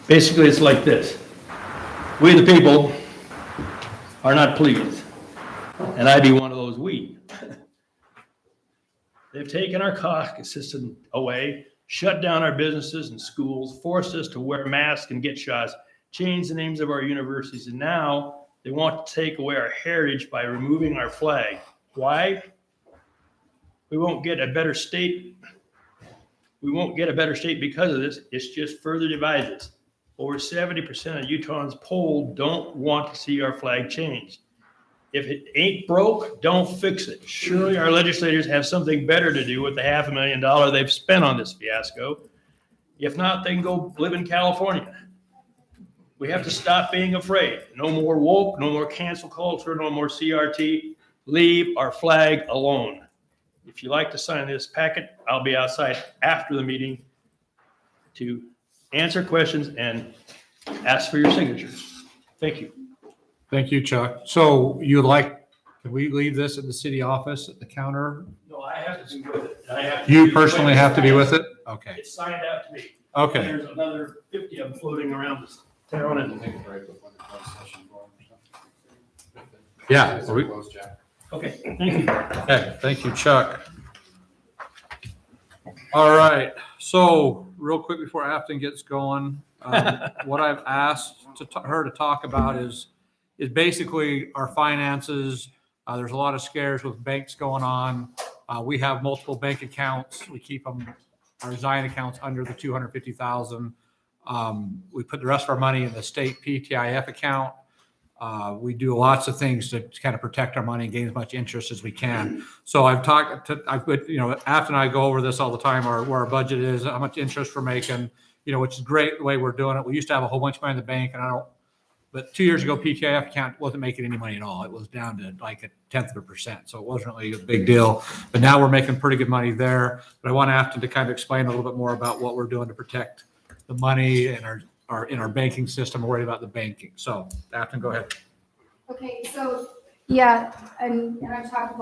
Basically, it's like this. We, the people, are not pleased. And I'd be one of those we. They've taken our cost system away, shut down our businesses and schools, forced us to wear masks and get shots, changed the names of our universities, and now they want to take away our heritage by removing our flag. Why? We won't get a better state. We won't get a better state because of this. It's just further divides us. Over 70% of Utahns polled don't want to see our flag changed. If it ain't broke, don't fix it. Surely our legislators have something better to do with the $500,000 they've spent on this fiasco. If not, they can go live in California. We have to stop being afraid. No more woke, no more cancel culture, no more CRT. Leave our flag alone. If you like to sign this packet, I'll be outside after the meeting to answer questions and ask for your signatures. Thank you. Thank you, Chuck. So can we leave this at the city office at the counter? No, I have to be with it. You personally have to be with it? Okay. It's signed out to me. Okay. And there's another 50 of them floating around this town. And Yeah. okay, thank you. Okay, thank you, Chuck. All right, so real quick before Afton gets going, what I've asked her to talk about is basically our finances. There's a lot of scares with banks going on. We have multiple bank accounts. We keep them, our Zion accounts, under the 250,000. We put the rest of our money in the state PTIF account. We do lots of things to kind of protect our money and gain as much interest as we can. So Afton and I go over this all the time, where our budget is, how much interest we're making, which is great the way we're doing it. We used to have a whole bunch of money in the bank, but 2 years ago, PTIF account wasn't making any money at all. It was down to like 1/10%. So it wasn't really a big deal, but now we're making pretty good money there. But I want Afton to kind of explain a little bit more about what we're doing to protect the money and our banking system. We're worried about the banking. So Afton, go ahead. Okay, so yeah, and I've talked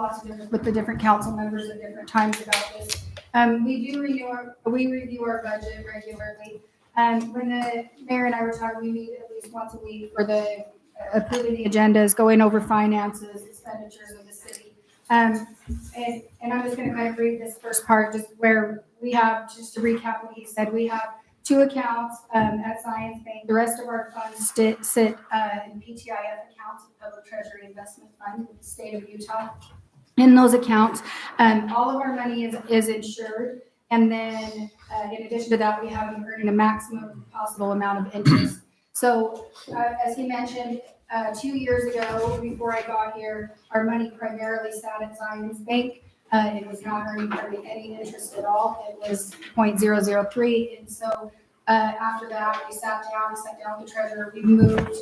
with the different council members at different times about this. We review our budget regularly. When the mayor and I were talking, we meet at least once a week for the approving the agendas, going over finances, expenditures of the city. And I'm just going to kind of read this first part, just where we have, just to recap what he said, we have 2 accounts at Zions Bank. The rest of our funds sit in PTIF accounts, Public Treasury Investment Fund, with the state of Utah. In those accounts, all of our money is insured. And then in addition to that, we have been earning a maximum possible amount of interest. So as he mentioned, 2 years ago, before I got here, our money primarily sat at Zions Bank. It was not earning hardly any interest at all. It was 0.003. And so after that, we sat down with the treasurer. We moved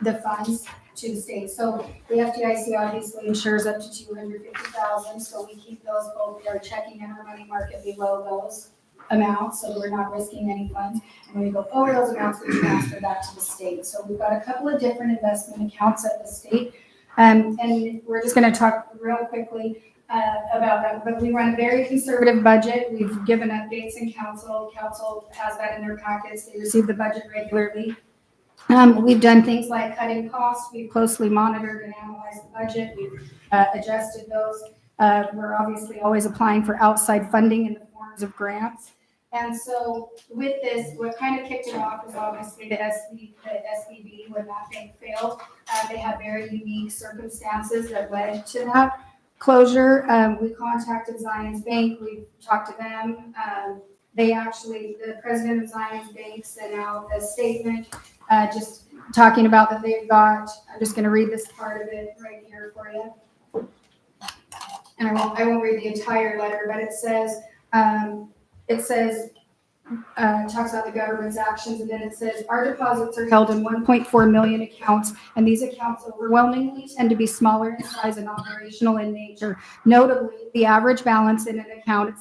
the funds to the state. So the FDIC obviously insures up to 250,000. So we keep those both. We are checking in our money market below those amounts, so we're not risking any funds. And when we go over those amounts, we transfer that to the state. So we've got a couple of different investment accounts at the state. And we're just going to talk real quickly about that, but we run a very conservative budget. We've given updates in council. Council has that in their packets. They receive the budget regularly. We've done things like cutting costs. We've closely monitored and analyzed the budget. We've adjusted those. We're obviously always applying for outside funding in the forms of grants. And so with this, what kind of kicked it off was obviously the SVB when that bank failed. They had very unique circumstances that led to that closure. We contacted Zions Bank. We talked to them. The president of Zions Bank sent out a statement just talking about that they've got, I'm just going to read this part of it right here for you. And I won't read the entire letter, but it says, talks about the government's actions, and then it says, our deposits are held in 1.4 million accounts, and these accounts overwhelmingly tend to be smaller in size and operational in nature. Notably, the average balance in an account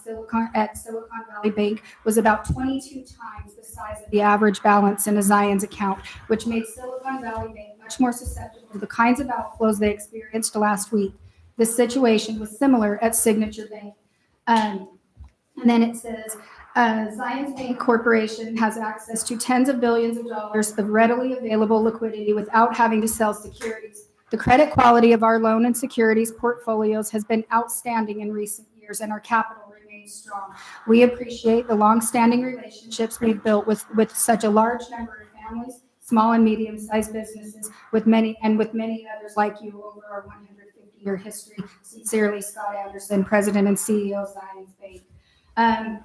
at Silicon Valley Bank was about 22 times the size of the average balance in a Zions account, which made Silicon Valley Bank much more susceptible to the kinds of outflows they experienced last week. This situation was similar at Signature Bank. And then it says, Zions Bank Corporation has access to tens of billions of dollars of readily available liquidity without having to sell securities. The credit quality of our loan and securities portfolios has been outstanding in recent years, and our capital remains strong. We appreciate the longstanding relationships we've built with such a large number of families, small and medium-sized businesses, with many others like you over our 150-year history. Sincerely, Scott Anderson, President and CEO of Zions Bank.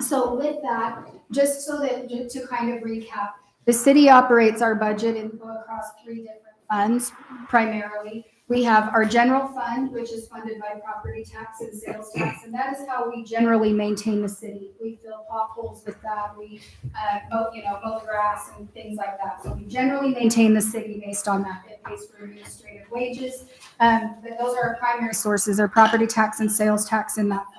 So with that, just to kind of recap, the city operates our budget across 3 different funds primarily. We have our general fund, which is funded by property tax and sales tax, and that is how we generally maintain the city. We fill potholes with that. We mow the grass and things like that. So we generally maintain the city based on that. It pays for administrative wages, but those are our primary sources, our property tax and sales tax in that fund.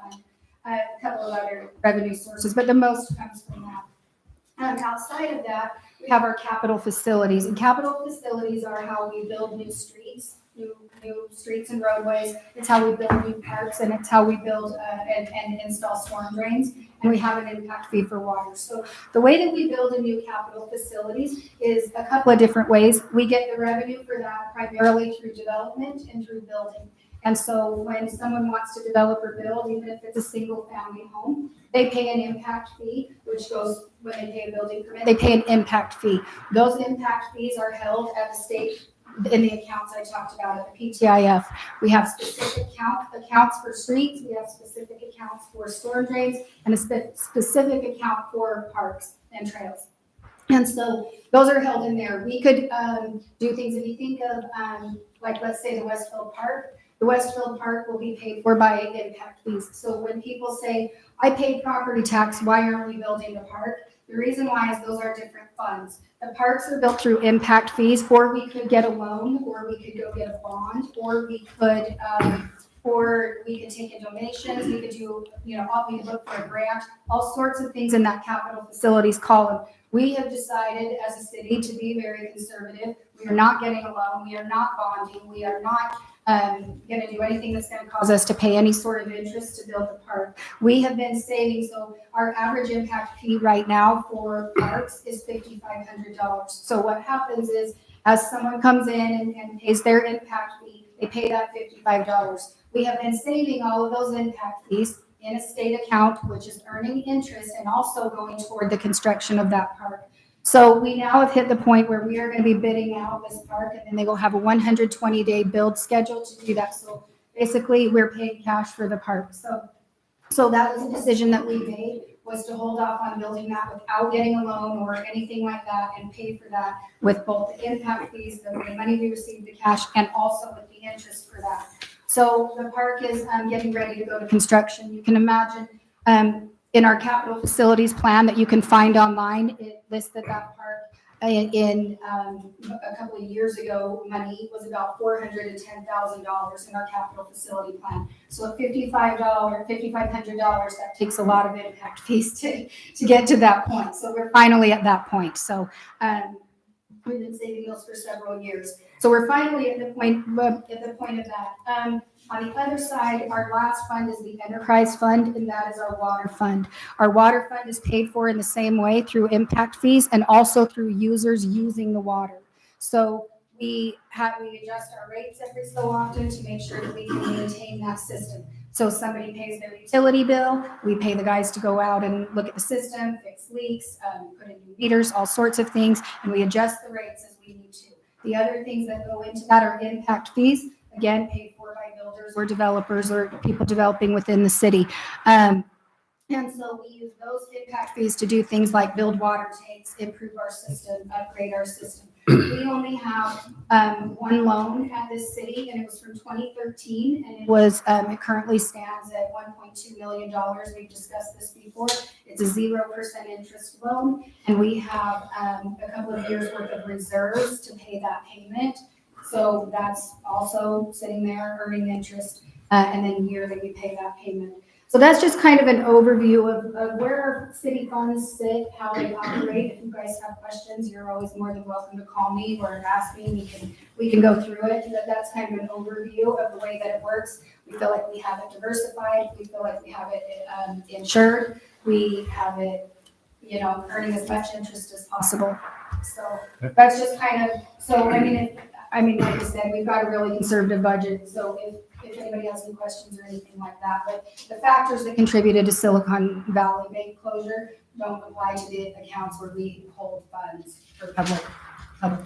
A couple of other revenue sources, but the most comes from that. Outside of that, we have our capital facilities, and capital facilities are how we build new streets and roadways. It's how we build new parks, and it's how we build and install storm drains, and we have an impact fee for water. So the way that we build a new capital facilities is a couple of different ways. We get the revenue for that primarily through development and through building. And so when someone wants to develop or build, even if it's a single family home, they pay an impact fee, which goes when they pay a building permit, they pay an impact fee. Those impact fees are held at the state in the accounts I talked about at the PTIF. We have specific accounts for streets, we have specific accounts for storm drains, and a specific account for parks and trails. And so those are held in there. We could do things, if you think of like, let's say the Westfield Park. The Westfield Park will be paid for by impact fees. So when people say, I paid property tax, why aren't we building the park? The reason why is those are different funds. The parks are built through impact fees, or we could get a loan, or we could go get a bond, or we could take in donations, we could do, we could look for a grant, all sorts of things in that capital facilities column. We have decided as a city to be very conservative. We are not getting a loan. We are not bonding. We are not going to do anything that's going to cause us to pay any sort of interest to build the park. We have been saving, so our average impact fee right now for parks is $5,500. So what happens is, as someone comes in and pays their impact fee, they pay that $55. We have been saving all of those impact fees in a state account, which is earning interest and also going toward the construction of that park. So we now have hit the point where we are going to be bidding out this park, and then they will have a 120-day build schedule to do that. So basically, we're paying cash for the park. So that was a decision that we made, was to hold off on building that without getting a loan or anything like that, and pay for that with both the impact fees, the money we received, the cash, and also with the interest for that. So the park is getting ready to go to construction. You can imagine in our capital facilities plan that you can find online, it listed that park in a couple of years ago. Money was about $410,000 in our capital facility plan. So $5,500, that takes a lot of impact fees to get to that point. So we're finally at that point. So we've been saving those for several years. So we're finally at the point of that. On the other side, our last fund is the enterprise fund, and that is our water fund. Our water fund is paid for in the same way through impact fees and also through users using the water. So we adjust our rates every so often to make sure that we can maintain that system. So somebody pays their utility bill, we pay the guys to go out and look at the system, fix leaks, put in new meters, all sorts of things, and we adjust the rates as we need to. The other things that go into that are impact fees, again, paid for by builders or developers or people developing within the city. And so we use those impact fees to do things like build water tanks, improve our system, upgrade our system. We only have one loan at this city, and it was from 2013, and it currently stands at $1.2 million. We've discussed this before. It's a 0% interest loan, and we have a couple of years worth of reserves to pay that payment. So that's also sitting there earning interest, and then yearly we pay that payment. So that's just kind of an overview of where our city funds sit, how they operate. If you guys have questions, you're always more than welcome to call me or ask me. We can go through it. That's kind of an overview of the way that it works. We feel like we have it diversified. We feel like we have it insured. we have it, earning as much interest as possible. So that's just kind of, so I mean, like I said, we've got a really conservative budget, so if anybody has any questions or anything like that, but the factors that contributed to Silicon Valley Bank closure don't apply to the accounts where we hold funds for public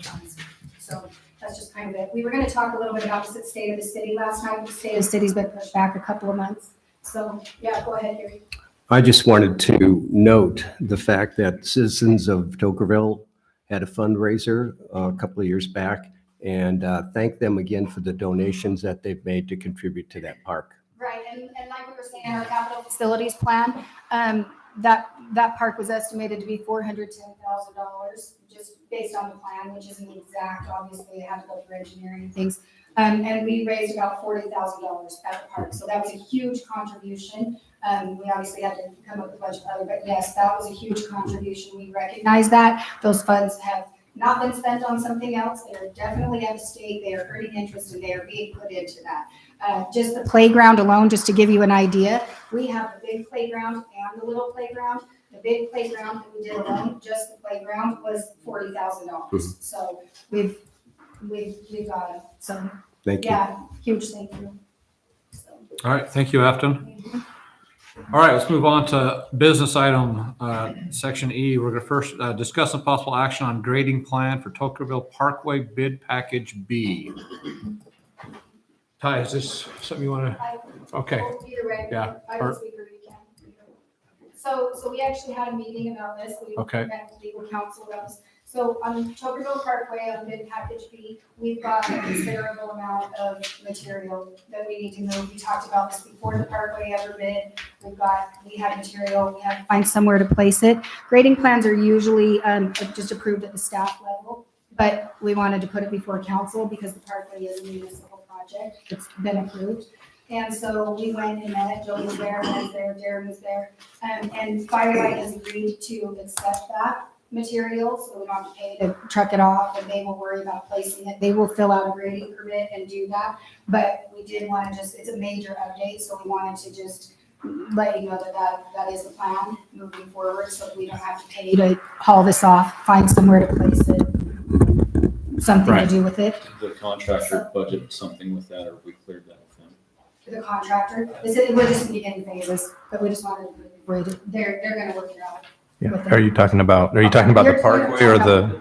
funds. So that's just kind of it. We were gonna talk a little bit about the state of the city last night. The state of the city's been pushed back a couple of months. So, yeah, go ahead, Gary. I just wanted to note the fact that citizens of Tokerville had a fundraiser a couple of years back, and thank them again for the donations that they've made to contribute to that park. Right, and like we were saying, our capital facilities plan, that park was estimated to be $410,000, just based on the plan, which isn't exact, obviously, it had to go through engineering and things. And we raised about $40,000 at the park, so that was a huge contribution. We obviously had to come up with a budget, but yes, that was a huge contribution. We recognize that. Those funds have not been spent on something else. They're definitely at stake. They are earning interest and they are being put into that. Just the playground alone, just to give you an idea, we have the big playground and the little playground. The big playground that we did alone, just the playground, was $40,000. So we've got it. So Thank you. yeah, huge thank you. So. All right, thank you, Afton. All right, let's move on to business item, section E. We're gonna first discuss some possible action on grading plan for Tokerville Parkway bid package B. Ty, is this something you wanna, okay, Either way, Yeah, I or- can speak or you can. So we actually had a meeting about this. We Okay. met with legal counsel about this. So on Tokerville Parkway on bid package B, we've got a considerable amount of material that we need to move. We talked about this before the parkway ever bid. We had material, we had to find somewhere to place it. Grading plans are usually just approved at the staff level, but we wanted to put it before council because the parkway is a municipal project. It's been approved. And so we went and met, Joey was there, I was there, Darren was there, and Firelight has agreed to accept that material, so we don't have to pay to truck it off, and they will worry about placing it. They will fill out a grading permit and do that, but we did want to it's a major update, so we wanted to just let you know that is the plan moving forward, so we don't have to pay to haul this off, find somewhere to place it, something to Right. do with it. The contractor budget something with that, or we cleared that with them? The contractor, we're just in the beginning phases, but we just wanted to, they're gonna work it out. Yeah. with Are you talking about the You're parkway or the, are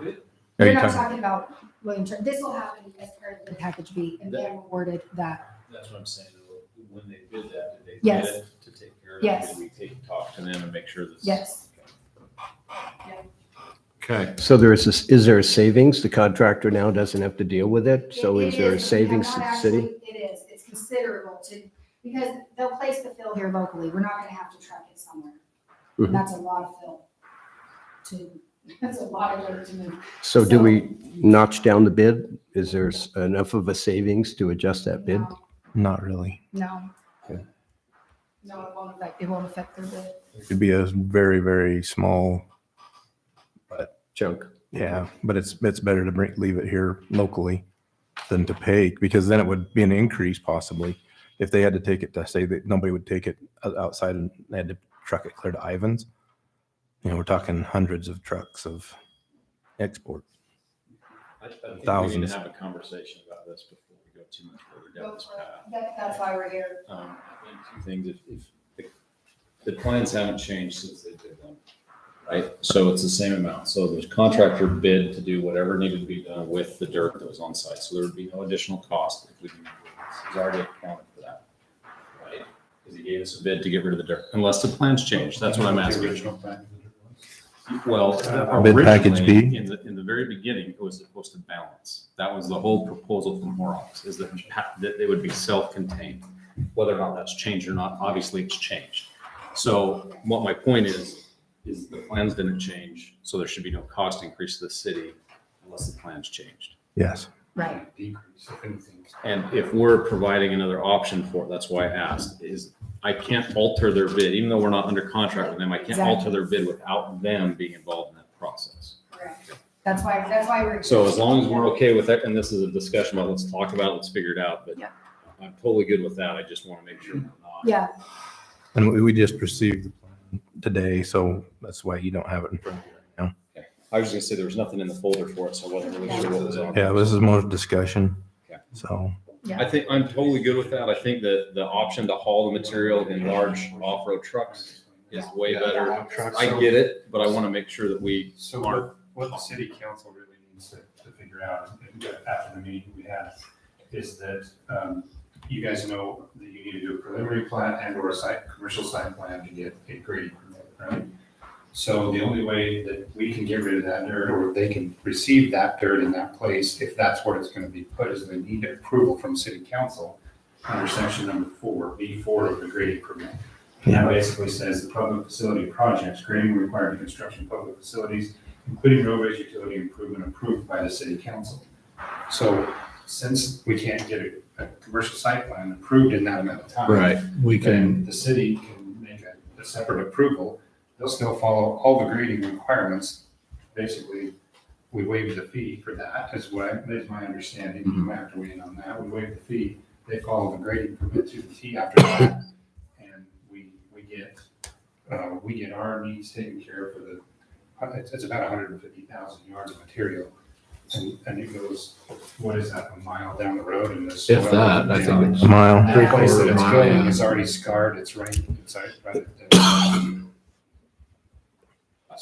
You're you not talking? talking about William Turner. This will happen as part of the package B, and they're awarded that. That's what I'm saying, when they bid that, did they Yes. bid it to take care of it? Yes. Did we talk to them and make sure this? Yes. okay. So is there a savings? The contractor now doesn't have to deal with it? So It is there a We have savings not to the actually- city? It is. It's considerable because they'll place the fill here locally. We're not gonna have to truck it somewhere. Mhm. And that's a lot of fill that's a lot of dirt to move. So do we notch down the bid? Is there enough of a savings to adjust that bid? No, Not really. No. Okay. No, it won't affect their bid. It'd be a very, very small, Chunk. yeah, but it's better to leave it here locally than to pay, because then it would be an increase possibly. If they had to take it to say that nobody would take it outside and they had to truck it clear to Ivans. We're talking hundreds of trucks of export. I think we need Thousands. to have a conversation about this before we go too much further down this path. That's why we're here. I think two things, if the plans haven't changed since they did them, right? So it's the same amount. So there's contractor bid to do whatever needed to be done with the dirt that was on site. So there would be no additional cost if we didn't do this. He's already accounted for that, right? Because he gave us a bid to get rid of the dirt, unless the plans change. That's what I'm asking. Well, Bid package originally, B? in the very beginning, it was supposed to balance. That was the whole proposal from Horrocks, is that they would be self-contained. Whether or not that's changed or not, obviously it's changed. So what my point is the plans didn't change, so there should be no cost increase to the city unless the plans changed. Yes. Right. And if we're providing another option for it, that's why I asked, is I can't alter their bid, even though we're not under contract with them, I can't alter their bid without them being involved in that process. Correct. That's why we're here. So as long as we're okay with that, and this is a discussion about, let's talk about it, let's figure it out, but Yeah. I'm totally good with that. I just want to make sure we're not. Yeah, And we just received the today, so that's why you don't have it in front of you right now. Okay. I was just gonna say there was nothing in the folder for it, so I wasn't really sure what was on. Yeah, this is more discussion. Okay. So, I think I'm totally good with that. I think that the option to haul the material in large off-road trucks is way better. I get it, but I want to make sure that we So aren't. what the city council really needs to figure out after the meeting we had is that you guys know that you need to do a preliminary plan and or a commercial site plan to get a grading permit, right? So the only way that we can get rid of that dirt or they can receive that dirt in that place, if that's where it's going to be put, is they need approval from city council under section number 4, B4 of the grading permit. And that basically says the public facility projects, grading required to construction public facilities, including roadways, utility improvement approved by the city council. So since we can't get a commercial site plan approved in that amount of time. We Then the city can make a separate approval. They'll still follow all the grading requirements. Basically, we waive the fee for that, is my understanding. You might have to weigh in on that. We waive the fee. They follow the grading permit to the T after that. And we get our needs taken care of for it's about 150,000 yards of material. And it goes, what is that, a mile down the road in this? If that, I think it's a mile. The place that it's Mile, going yeah. is already scarred, it's rained, it's right.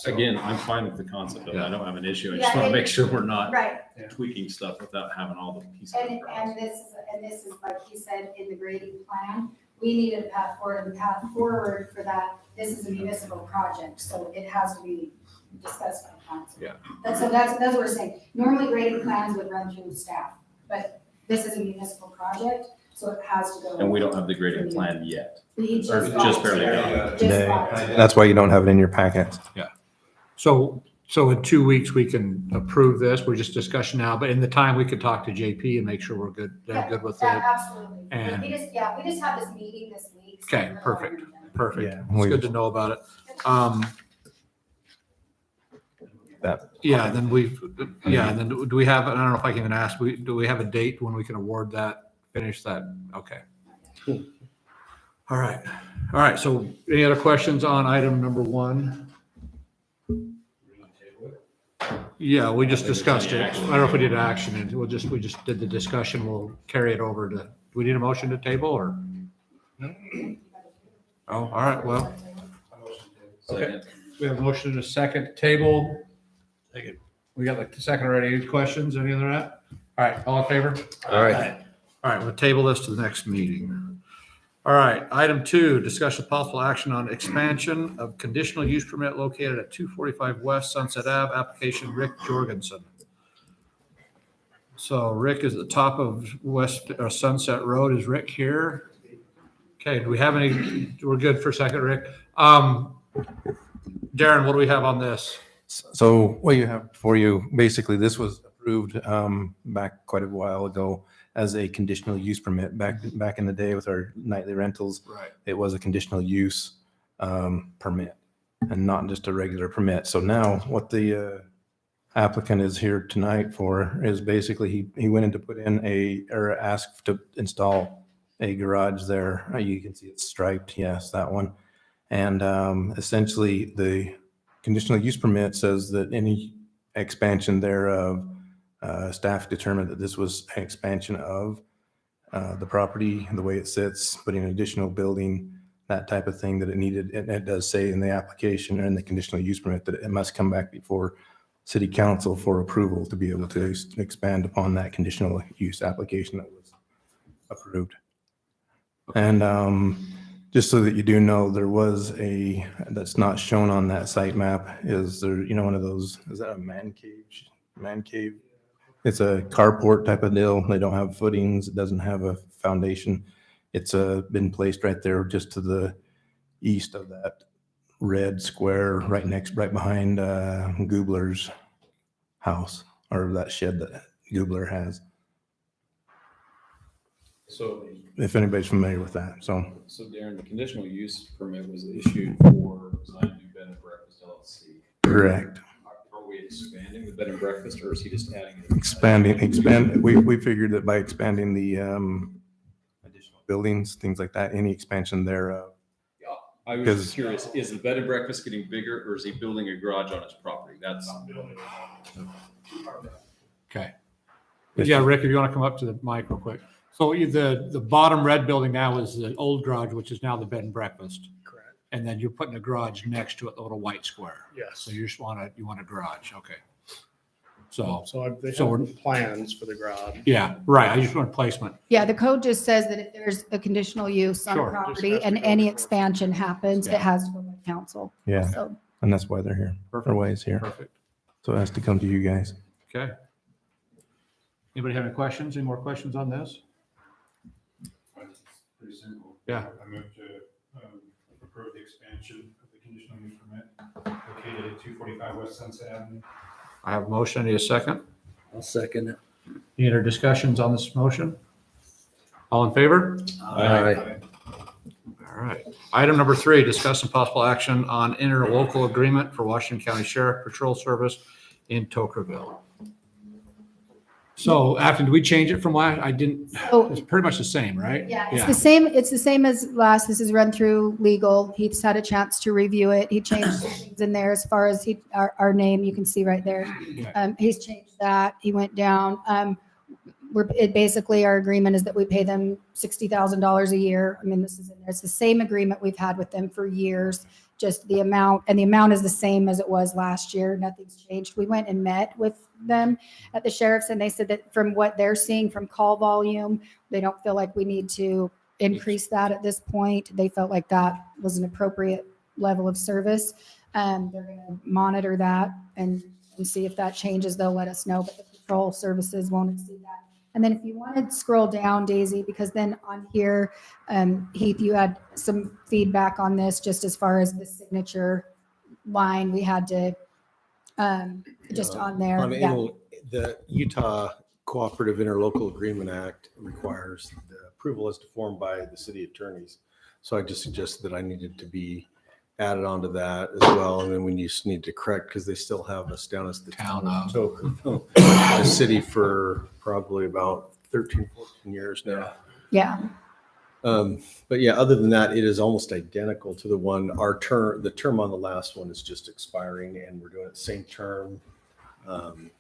Again, I'm fine with the concept of it. I don't have an issue. I Yeah, just want to and- make sure we're not Right, tweaking stuff without having all the pieces. and this is like he said in the grading plan, we needed a path forward, and the path forward for that, this is a municipal project, so it has to be discussed by council. Yeah. That's what we're saying. Normally grading plans would run through staff, but this is a municipal project, so it has to go. And we don't have the grading plan yet. We or just just got it. barely got Just Today. got it. That's why you don't have it in your packets. So in 2 weeks, we can approve this. We're just discussing now, but in the time, we could talk to JP and make sure we're good, they're good with it. Yeah, absolutely. And- We just had this meeting this week. so Okay, we're perfect. all done. Perfect. Yeah. It's good to know about it. That- Yeah, then do we have, I don't know if I can even ask, do we have a date when we can award that, finish that? Okay. All right. So any other questions on item number 1? Yeah, we just discussed it. I don't know if we did action and we just did the discussion. We'll carry it over to, do we need a motion to table or? Oh, all right. Well, Second. we have a motion and a second to table. We got like the second already. Any questions? Any other that? All right, all in favor? all right. All right, we'll table this to the next meeting. All right, item 2, discussion of possible action on expansion of conditional use permit located at 245 West Sunset Ave, application Rick Jorgensen. So Rick is at the top of Sunset Road. Is Rick here? Okay, do we have any, we're good for a second, Rick. Darren, what do we have on this? So what you have for you, basically, this was approved back quite a while ago as a conditional use permit. Back in the day with our nightly rentals, Right. it was a conditional use permit and not just a regular permit. So now what the applicant is here tonight for is basically he went in to put in or asked to install a garage there. You can see it's striped. Yes, that one. And essentially the conditional use permit says that any expansion thereof, staff determined that this was an expansion of the property, the way it sits, putting an additional building, that type of thing that it needed. And it does say in the application or in the conditional use permit that it must come back before city council for approval to be able to expand upon that conditional use application that was approved. And just so that you do know, there was that's not shown on that site map, is there, one of those, is that a man cave? It's a carport type of deal. They don't have footings. It doesn't have a foundation. It's been placed right there just to the east of that red square right behind Gubler's house, or that shed that Gubler has, So, if anybody's familiar with that. So Darren, the conditional use permit was issued for Zion New Bed and Breakfast LLC. correct. Are we expanding the bed and breakfast, or is he just adding? We figured that by expanding the additional buildings, things like that, any expansion thereof I was Because- just curious, is the bed and breakfast getting bigger or is he building a garage on his property? That's, Okay. Yeah, Rick, if you want to come up to the mic real quick. So the bottom red building now is the old garage, which is now the bed and breakfast. Correct. And then you're putting a garage next to it, the little white square. Yes. So you just you want a garage, okay. So, So they So we're- have plans for the garage. yeah, right, I just want placement. Yeah, the code just says that if there's a conditional use on Sure, just property has to and go any before. expansion happens, Yeah. it has to go to council. Yeah, So and that's why they're here. Or why it's here. Perfect, So it has to come to you guys. okay. Anybody have any questions? Any more questions on this? It's pretty simple. Yeah. I move to approve the expansion of the conditional use permit located at 245 West Sunset Avenue. I have a motion, I need a second. I'll second it. Any other discussions on this motion? All in favor? Aye. All right. Item number 3, discuss some possible action on interlocal agreement for Washington County Sheriff Patrol Service in Tokerville. So after, did we change it from last? I didn't, Oh. it's pretty much the same, right? yeah, it's the same as last. This is run through legal. He's had a chance to review it. He changed some things in there as far as our name, you can see right there. He's changed that. He went down. Basically our agreement is that we pay them $60,000 a year. I mean, this is in there. It's the same agreement we've had with them for years, just the amount is the same as it was last year. Nothing's changed. We went and met with them at the sheriff's and they said that from what they're seeing from call volume, they don't feel like we need to increase that at this point. They felt like that was an appropriate level of service. They're going to monitor that and see if that changes. They'll let us know, but the patrol services won't exceed that. And then if you want to scroll down, Daisy, because then on here, Heath, you had some feedback on this just as far as the signature line we had to just on there. On Yeah. the Utah Cooperative Interlocal Agreement Act requires the approval as to form by the city attorneys. So I just suggested that I needed to be added onto that as well. And then we just need to correct because they still have us down as the town of Tokerville, the city for probably about 13, 14 years now. Yeah. But yeah, other than that, it is almost identical to the one, the term on the last one is just expiring and we're doing it same term,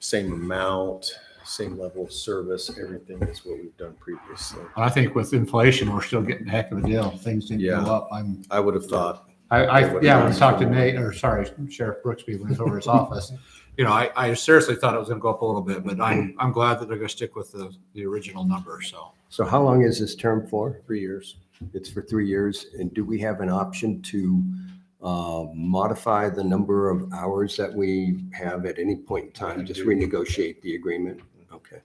same amount, same level of service. Everything is what we've done previously. I think with inflation, we're still getting a heck of a deal. Things didn't go Yeah. up. I would have thought. Yeah, when I talked to Nate, or sorry, Sheriff Brooksby, when he was over his office, I seriously thought it was going to go up a little bit, but I'm glad that they're going to stick with the original number, so. So how long is this term for? 3 years. It's for 3 years. And do we have an option to modify the number of hours that we have at any point in time? Just renegotiate the agreement? Okay.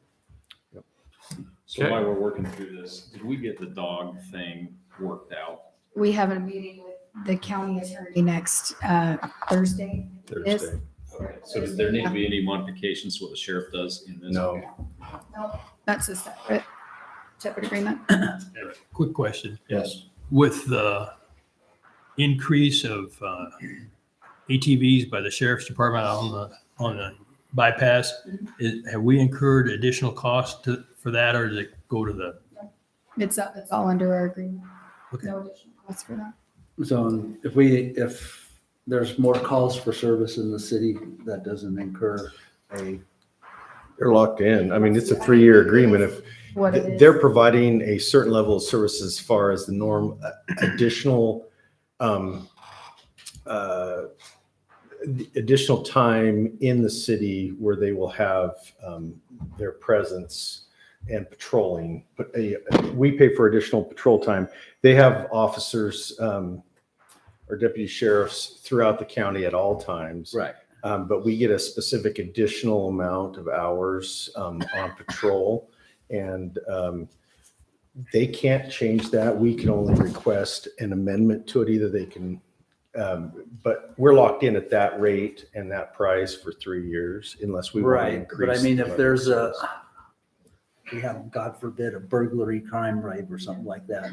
so while we're working through this, did we get the dog thing worked out? We have a meeting with the county attorney next Thursday. Yes. Thursday. Okay, so does there need to be any modifications to what the sheriff does in this? No. Nope, that's a separate agreement. Quick question. Yes. With the increase of ATVs by the sheriff's department on the bypass, have we incurred additional cost for that or does it go to the? It's all under our agreement. Okay. No additional cost for that. So if there's more calls for service in the city, that doesn't incur a, They're locked in. I mean, it's a 3-year agreement. If What it is. they're providing a certain level of service as far as the norm, additional time in the city where they will have their presence and patrolling. But we pay for additional patrol time. They have officers or deputy sheriffs throughout the county at all times. right. But we get a specific additional amount of hours on patrol. And they can't change that. We can only request an amendment to it. Either they can, but we're locked in at that rate and that price for 3 years unless we want to Right. increase. But I mean, the if there's service. we have, God forbid, a burglary crime rate or something like that,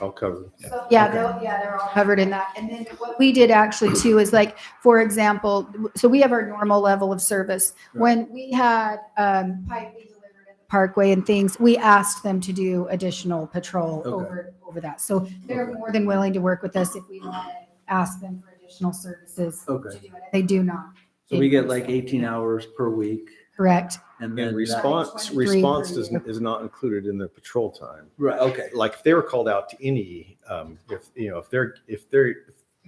I'll cover. So, they're all covered in that. And then what we did actually too is like, for example, so we have our normal level of service. When we had pipe be delivered in the Parkway and things, we asked them to do additional patrol Okay. over that. So they're more than willing to work with us if we want to ask them for additional services to Okay. do it. They do not. So we get like 18 hours per week Correct. and then. And that- response, 23 response per year. is not included in the patrol time. Right, okay. Like if they were called out to any, if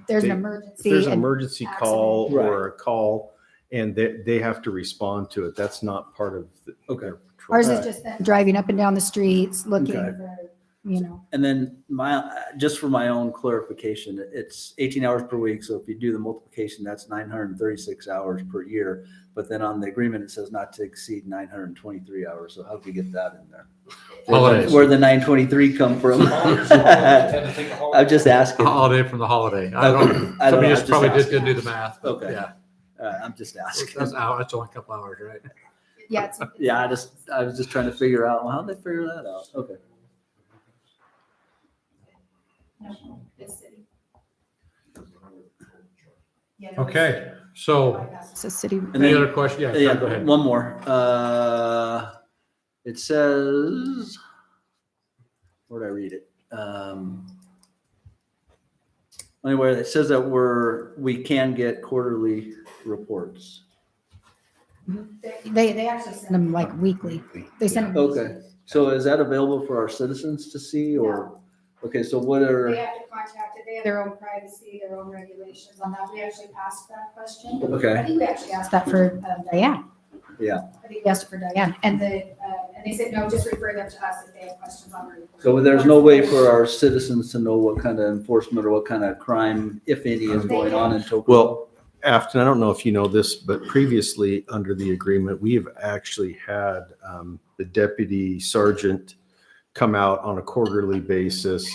There's They- an if emergency. there's an and- emergency accident. call Right. or a call and they have to respond to it, that's not part of Okay. their patrol. Ours is Alright. just them driving up and down the streets, looking Okay. for, you know. And then just for my own clarification, it's 18 hours per week. So if you do the multiplication, that's 936 hours per year. But then on the agreement, it says not to exceed 923 hours. So how do we get that in there? Holidays. Where the 923 come from? I'm just A asking. holiday from the holiday. I don't, I don't know, somebody I'm just just probably asking. didn't do the math. but Okay. Yeah. I'm just asking. That's only a couple hours, right? Yeah. It's, Yeah, I was just trying to figure out, well, how'd they figure that out? Okay. no, it's city. Yeah, no, it's Okay, city. so It's a city. And any then- other question? Yeah, Yeah, Fred, go ahead. one more. It says, where'd I read it? Anyway, it says that we can get quarterly reports. They actually send them like weekly. They send them. Okay, so is that available for our citizens to see or, okay, so what They are, have to contact it. They have their own privacy, their own regulations on that. We actually asked that question. I okay, think we actually asked that for Diane. Yeah. I think we asked it for Diane. And they said, no, just refer them to us if they have questions on the report. so there's no way for our citizens to know what kind of enforcement or what kind of crime, if any, is going on in Tocqueville? Well, Afton, I don't know if you know this, but previously under the agreement, we have actually had the deputy sergeant come out on a quarterly basis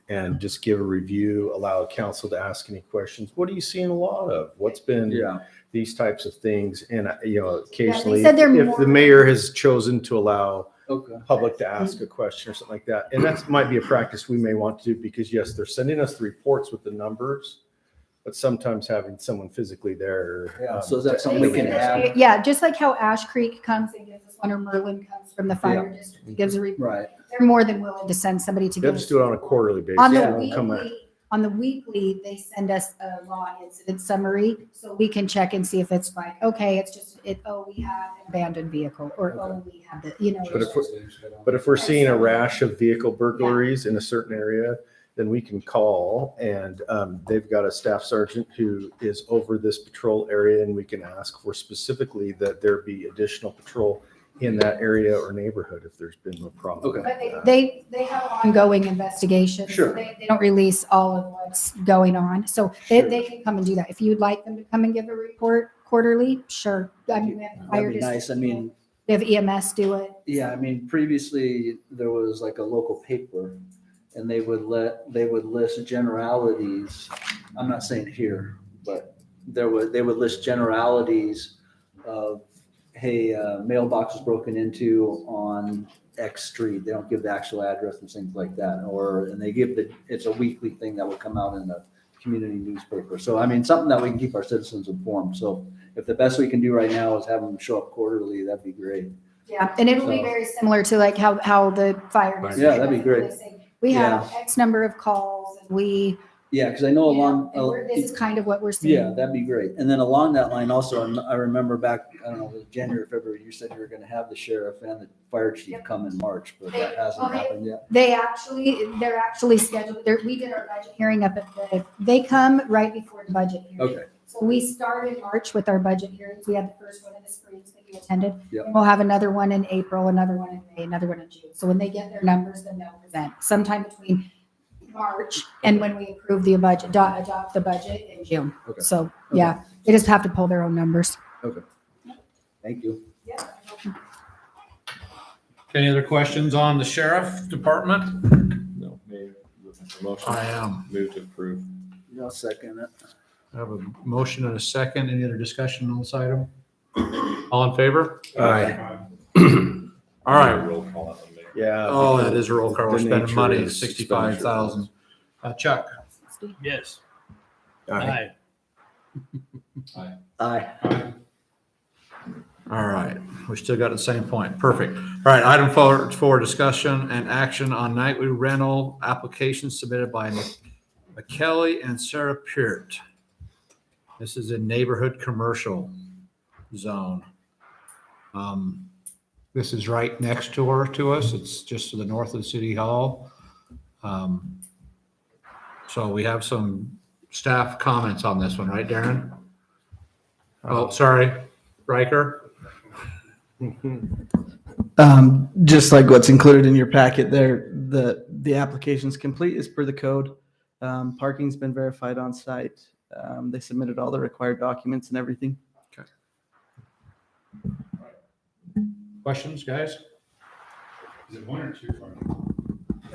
and just give a review, allow council to ask any questions. What are you seeing a lot of? What's been Yeah, these types of things? And, occasionally, said they're if more- the mayor has chosen to allow okay, public to ask a question or something like that. And that might be a practice we may want to do because yes, they're sending us the reports with the numbers, but sometimes having someone physically there. Yeah, so is that something we can add? Yeah, just like how Ash Creek comes and gives us one, or Merlin comes from the fire district, and gives a report. Right, They're more than willing to send somebody to They'll give just us. do it on a quarterly basis. On They the won't come out. weekly, they send us a law incident summary, so we can check and see if it's like, okay, it's just, we have an abandoned vehicle, or, we have the, But if we're seeing a rash of vehicle burglaries in a certain area, then we can call and they've got a staff sergeant who is over this patrol area and we can ask for specifically that there be additional patrol in that area or neighborhood if there's been no problem. Okay. But they have ongoing investigations. Sure. They don't release all of what's going on, so they can come and do that. If you'd like them to come and give a report quarterly, sure. I mean, we have the fire that'd be nice. I district, mean, we have EMS do it. yeah, I mean, previously there was like a local paper and they would list generalities. I'm not saying here, but they would list generalities of, hey, mailbox was broken into on X street. They don't give the actual address and things like that. And they give it's a weekly thing that would come out in the community newspaper. So, I mean, something that we can keep our citizens informed. So if the best we can do right now is have them show up quarterly, that'd be great. Yeah, and it'll be So- very similar to like how the fire. Right. district Yeah, that'd be does it. great. They say, we have X number of calls and we, Yeah, because I know this is kind of what we're seeing. yeah, that'd be great. And then along that line also, I remember back, I don't know, it was January, or February, you said you were gonna have the sheriff and the fire chief come in March, but that hasn't happened yet. They're actually scheduled, we did our budget hearing up at they come right before the budget hearing. Okay, So we started March with our budget hearings. We had the first one in the Springs that you attended. Yep. And we'll have another one in April, another one in May, another one in June. So when they get their numbers, then they'll present sometime between March and when we approve the budget, adopt the budget in June. Okay. So, yeah, they just have to pull their own numbers. thank you. Any other questions on the sheriff department? No, Mayor, looking for motion. I am. Move to approve. I'll second it. I have a motion and a second. Any other discussion on this item? All in favor? Aye. All right. Roll call out the mayor. Yeah. Oh, that is a roll call. We're The spending nature money, is 65,000. Chuck? Yes. Aye. Aye. Aye. All right, we still got the same point. Perfect. All right, item for discussion and action on nightly rental applications submitted by McKelly and Sarah Peart. This is in neighborhood commercial zone. This is right next door to us. It's just to the north of City Hall. So we have some staff comments on this one, right, Darren? Oh, sorry, Riker. Just like what's included in your packet there, the application's complete as per the code. Parking's been verified on site. They submitted all the required documents and everything. Questions, guys? Is it one or two farms?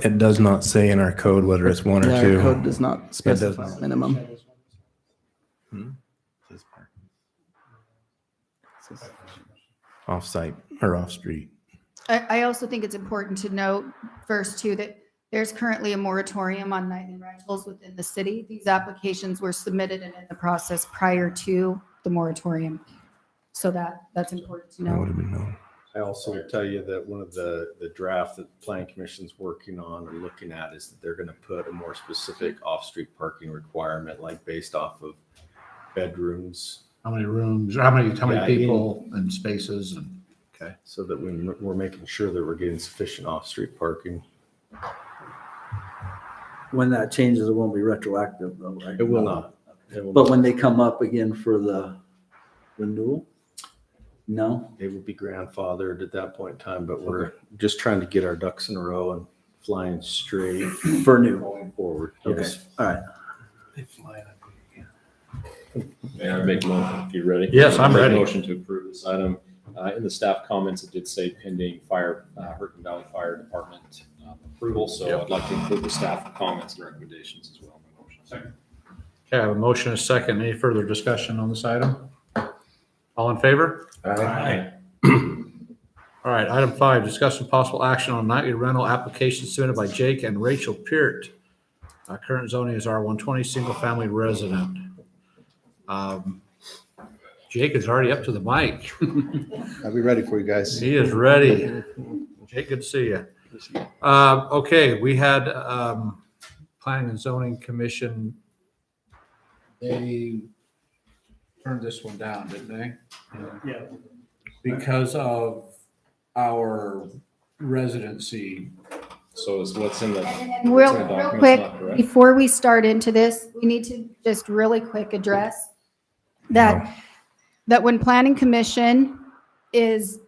It does not say in our code whether it's one or Yeah, our two. code does not specify doesn't. a minimum. Off-site or off-street. I also think it's important to note first too, that there's currently a moratorium on nightly rentals within the city. These applications were submitted and in the process prior to the moratorium. So that's important to That would know. have been known. I also will tell you that one of the draft that the Plan Commission's working on or looking at is that they're going to put a more specific off-street parking requirement, like based off of bedrooms, How many rooms, how many Yeah, people and spaces and, okay. so that we're making sure that we're getting sufficient off-street parking. When that changes, it won't be retroactive though, right? It will not. It will But not. when they come up again for the renewal? No? They will be grandfathered at that point in time, but we're just trying to get our ducks in a row and flying straight For new. going forward. Okay, Yes. all right. May I make a motion if you're ready? Yes, I'm Make a ready. Motion to approve this item. In the staff comments, it did say pending Hurricane Valley Fire Department approval. So I'd like to include the staff comments and recommendations as well in my motion. Second. Okay, I have a motion and a second. Any further discussion on this item? All in favor? Aye. All right, item 5, discussion possible action on nightly rental application submitted by Jake and Rachel Peart. Current zoning is R120, single family resident. Jake is already up to the mic. I'll be ready for you guys. He is ready. Jake, good to see you. Okay, we had Planning and Zoning Commission. They turned this one down, didn't they? Yeah. Because of our residency. So is what's in the, And what's real in the document's quick, not correct? before we start into this, we need to just really quick address that when Planning Commission is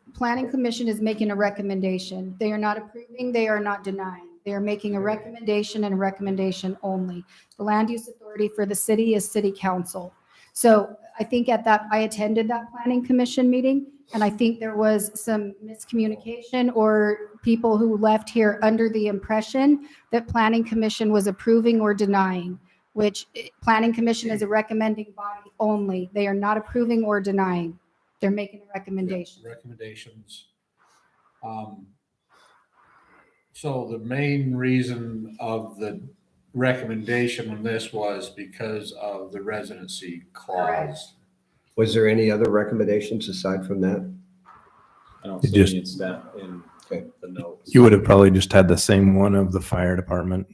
making a recommendation. They are not approving, they are not denying. They are making a recommendation and a recommendation only. The land use authority for the city is city council. So I think I attended that Planning Commission meeting, and I think there was some miscommunication or people who left here under the impression that Planning Commission was approving or denying, which Planning Commission is a recommending body only. They are not approving or denying. They're making a recommendation. Recommendations. So the main reason of the recommendation on this was because of the residency clause. Correct. Was there any other recommendations aside from that? I don't It see just- any in staff in the notes. You would have probably just had the same one of the fire department,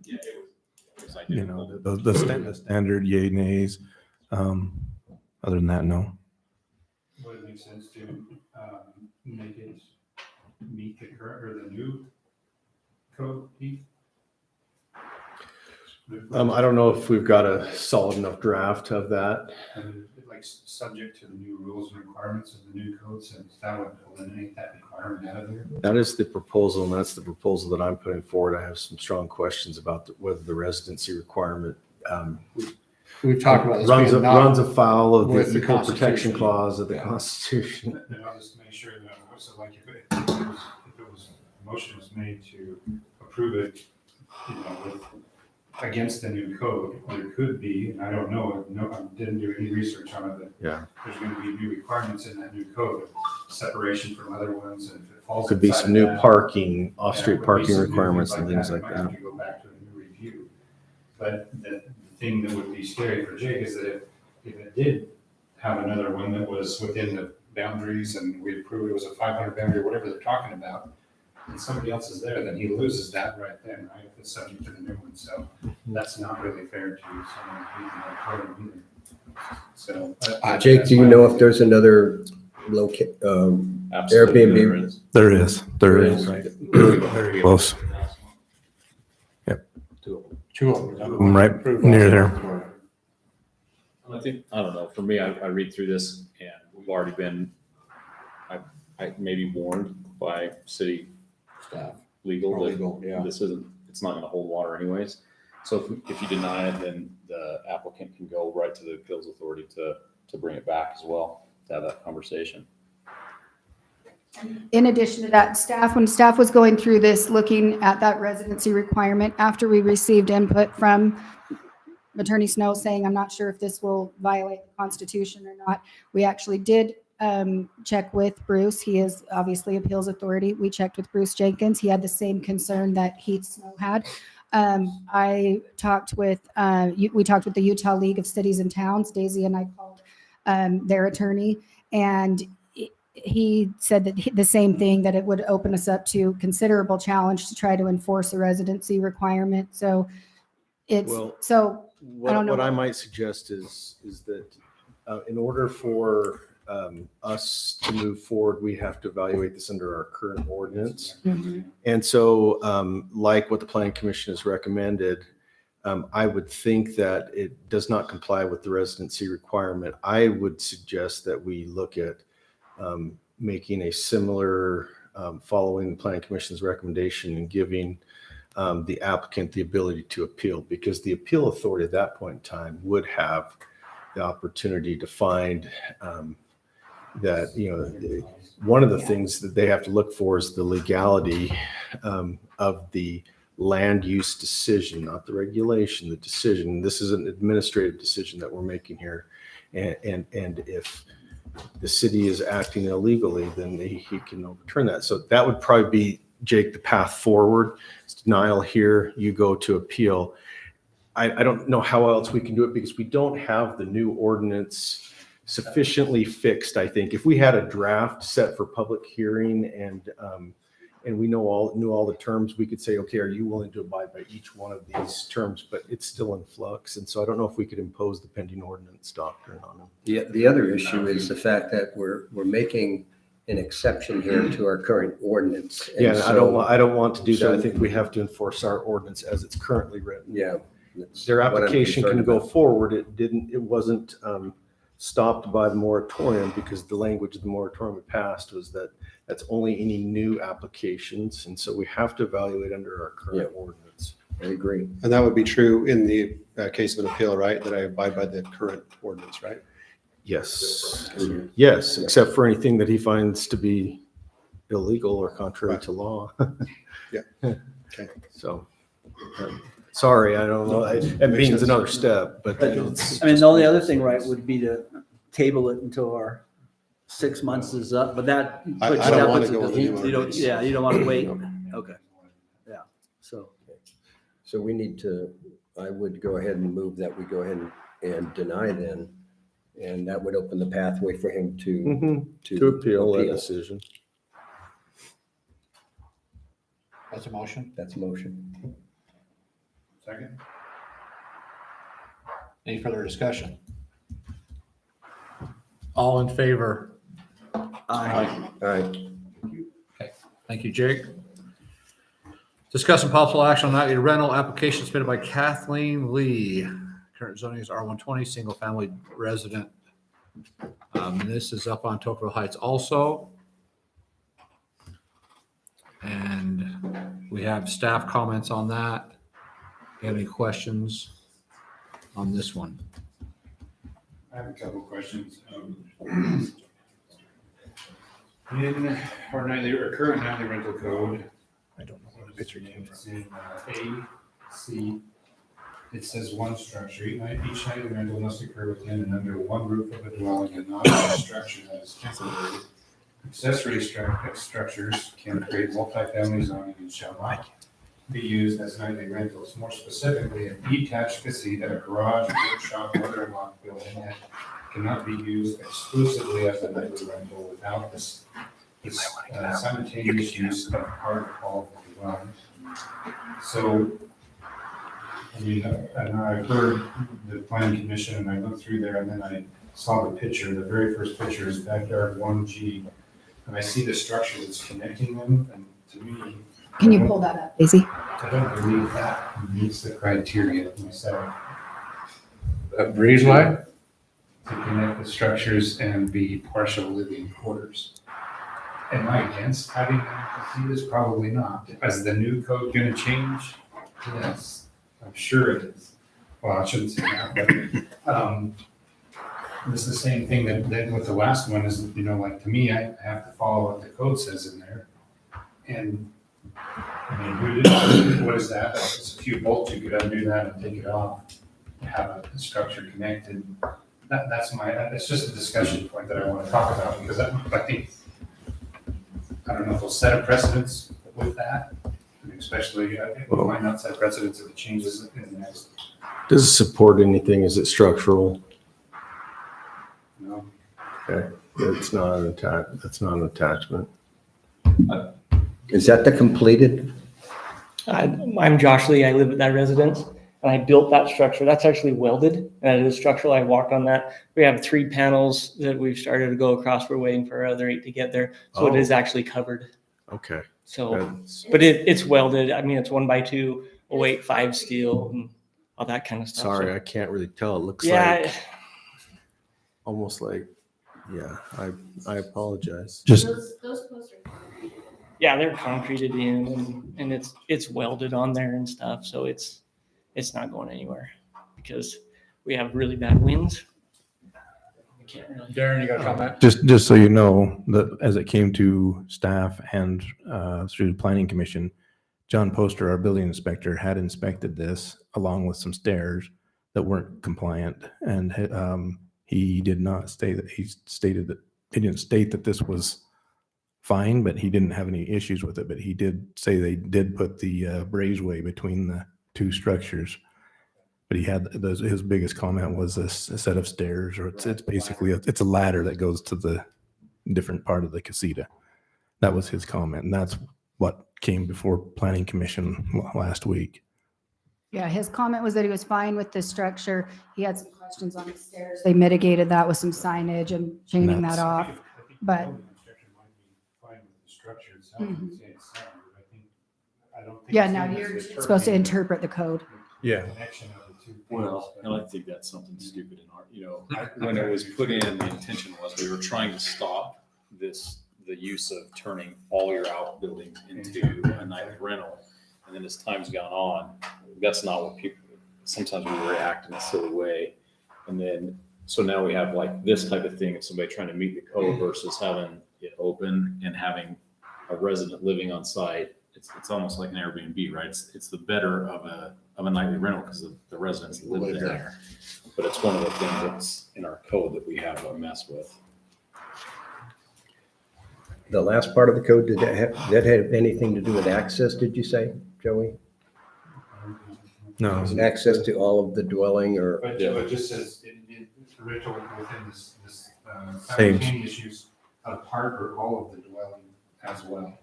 Yeah, it was you identical. know, the standard yay nays. Other than that, no. Would it make sense to make it meet the current or the new code, Keith? I don't know if we've got a solid enough draft of that. And like subject to the new rules and requirements of the new code, since that would eliminate that requirement out of there. That is the proposal, and that's the proposal that I'm putting forward. I have some strong questions about whether the residency requirement We've talked about this runs being runs not, afoul of with the the equal protection Constitution. clause of the Yeah. Constitution. Then I'll just make sure that, so like if it was, a motion was made to approve it, you know, with, against the new code, there could be, and I don't know, I didn't do any research on it, but Yeah. there's gonna be new requirements in that new code, separation from other ones, and if it falls Could be inside some of new that, parking, yeah, off-street would be parking some new requirements and things like Might have that. to go back to a new review. But the thing that would be scary for Jake is that if it did have another one that was within the boundaries and we approved it was a 500 boundary, whatever they're talking about, and somebody else is there, then he loses that right then, right? If it's subject to the new one. So that's not really fair to someone who's not either. So. Jake, do you know if there's another Absolutely, Airbnb? there is. There is. Right. Very close. Two of them. I'm right near there. I think, I don't know, for me, I read through this and we've already been, I maybe warned by city staff, legal, that this isn't, it's not gonna hold water anyways. So if you deny it, then the applicant can go right to the appeals authority to bring it back as well, to have that conversation. In addition to that, when staff was going through this, looking at that residency requirement, after we received input from Attorney Snow saying, I'm not sure if this will violate the Constitution or not, we actually did check with Bruce. He is obviously appeals authority. We checked with Bruce Jenkins. He had the same concern that Heath Snow had. We talked with the Utah League of Cities and Towns. Daisy and I called their attorney, and he said that the same thing, that it would open us up to considerable challenge to try to enforce a residency requirement. So it's, Well, I don't know. What I might suggest is that in order for us to move forward, we have to evaluate this under our current ordinance. And so like what the Planning Commission has recommended, I would think that it does not comply with the residency requirement. I would suggest that we look at making a similar, following the Planning Commission's recommendation and giving the applicant the ability to appeal, because the appeal authority at that point in time would have the opportunity to find that, one of the things that they have to look for is the legality of the land use decision, not the regulation, the decision. This is an administrative decision that we're making here. And if the city is acting illegally, then he can overturn that. So that would probably be, Jake, the path forward. It's denial here, you go to appeal. I don't know how else we can do it, because we don't have the new ordinance sufficiently fixed. I think if we had a draft set for public hearing and we knew all the terms, we could say, okay, are you willing to abide by each one of these terms? But it's still in flux. And so I don't know if we could impose the pending ordinance doctrine on them. The other issue is the fact that we're making an exception here to our current ordinance. And Yeah, so- I don't want to do that. so- I think we have to enforce our ordinance as it's currently written. Yeah. that's Their what I'm application can concerned go about. forward. It wasn't stopped by the moratorium, because the language of the moratorium we passed was that that's only any new applications. And so we have to evaluate under our current ordinance. I agree. And that would be true in the case of an appeal, right? That I abide by the current ordinance, right? Yes, yes, except for anything that he finds to be illegal or contrary to law. Yeah. Okay. So, sorry, I don't know. It means another step, but it's. I mean, the only other thing, right, would be to table it until our 6 months is up, but that. I puts- don't that wanna puts- go with the new You don't, ordinance. yeah, you don't want to wait. Okay. Yeah, so. So we need to, I would go ahead and move that we go ahead and deny then. And that would open the pathway for him to To appeal that decision. That's a motion. That's a motion. Second? Any further discussion? All in favor? Aye. All right. Thank you, Jake. Discuss and possible action on nightly rental application submitted by Kathleen Lee. Current zoning is R120, single family resident. This is up on Tocqueville Heights also. And we have staff comments on that. You have any questions on this one? I have a couple questions. In our current nightly rental code, I don't know where the picture came from. it's in A, C, it says one structure. Each nightly rental must occur within and under one roof of a dwelling and not a structure that is temporary. Accessory structures can create multifamily zoning and shall not be used as nightly rentals. More specifically, a detached facility, a garage, workshop, mother-in-law building that cannot be used exclusively as a nightly rental without this simultaneous use of part or all of the dwelling. So, I mean, and I heard the planning commission and I looked through there and then I saw the picture, the very first picture is backyard 1G. And I see the structure that's connecting them, and to me, Can you pull that up, Daisy? I don't believe that meets the criteria myself Breezeway? to connect the structures and be partial living quarters. Am I against having casitas? Probably not. Is the new code gonna change? Yes, I'm sure it is. Well, I shouldn't say that, but, it's the same thing that with the last one is, you know, like to me, I have to follow what the code says in there. And, I mean, what is that? It's a few bolts, you could undo that and take it off, have a structure connected. That's just a discussion point that I want to talk about, because I think, I don't know if we'll set a precedence with that, I mean, especially, I think we might not set precedence if it changes in the next, Does it support anything? Is it structural? you know. Okay, it's not an that's not an attachment. Is that the completed? I'm Josh Lee. I live at that residence, and I built that structure. That's actually welded, and it is structural. I walked on that. We have 3 panels that we've started to go across. We're waiting for our other 8 to get there, so it is actually covered. Okay. So, That's- but it's welded. I mean, it's 1x2, 085 steel, and all that kind of stuff. Sorry, So, I can't really tell. It looks yeah, like, almost like, yeah, I apologize. Just, Those posts are. yeah, they're concreted in, and it's welded on there and stuff. So it's not going anywhere because we have really bad winds. We can't really. Darren, you got a comment? just so you know, that as it came to staff and through the planning commission, John Poster, our building inspector, had inspected this along with some stairs that weren't compliant. And he did not state that, he didn't state that this was fine, but he didn't have any issues with it. But he did say they did put the breezeway between the 2 structures. But he had, his biggest comment was a set of stairs, or it's basically, it's a ladder that goes to the different part of the casita. That was his comment, and that's what came before planning commission last week. Yeah, his comment was that he was fine with the structure. He had some questions on the stairs. They mitigated that with some signage and chaining that That's- off. I think the But- building inspector might be fine with the structure itself, Mhm. say it's sound, but I don't think. Yeah, it's now in you're this supposed to determining interpret the code. Yeah. Connection of the 2 things. Well, and I think that's something stupid in our, when it was put in, the intention was we were trying to stop the use of turning all your outbuildings into a nightly rental. And then as time's gone on, that's not what people, sometimes we react in a silly way. And then, so now we have like this type of thing, of somebody trying to meet the code versus having it open and having a resident living on site. It's almost like an Airbnb, right? It's the better of a nightly rental because the residents live there. But it's one of the things that's in our code that we have a mess with. The last part of the code, did that have anything to do with access, did you say, Joey? No, Access to all of the dwelling or? But it just says, the rental within this Same. simultaneous use of part or all of the dwelling as well.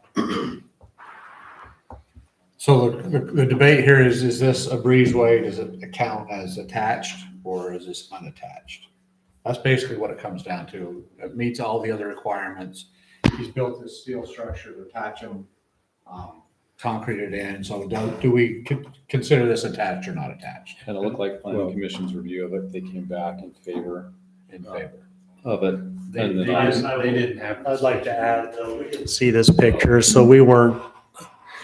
So the debate here is this a breezeway? Does it count as attached or is this unattached? That's basically what it comes down to. It meets all the other requirements. He's built this steel structure to attach them, concreted in. So do we consider this attached or not attached? And it looked like planning Well- commission's review of it, they came back in favor In favor. of it. They And then didn't have. I'd like to add, though, we didn't see this picture, so we weren't,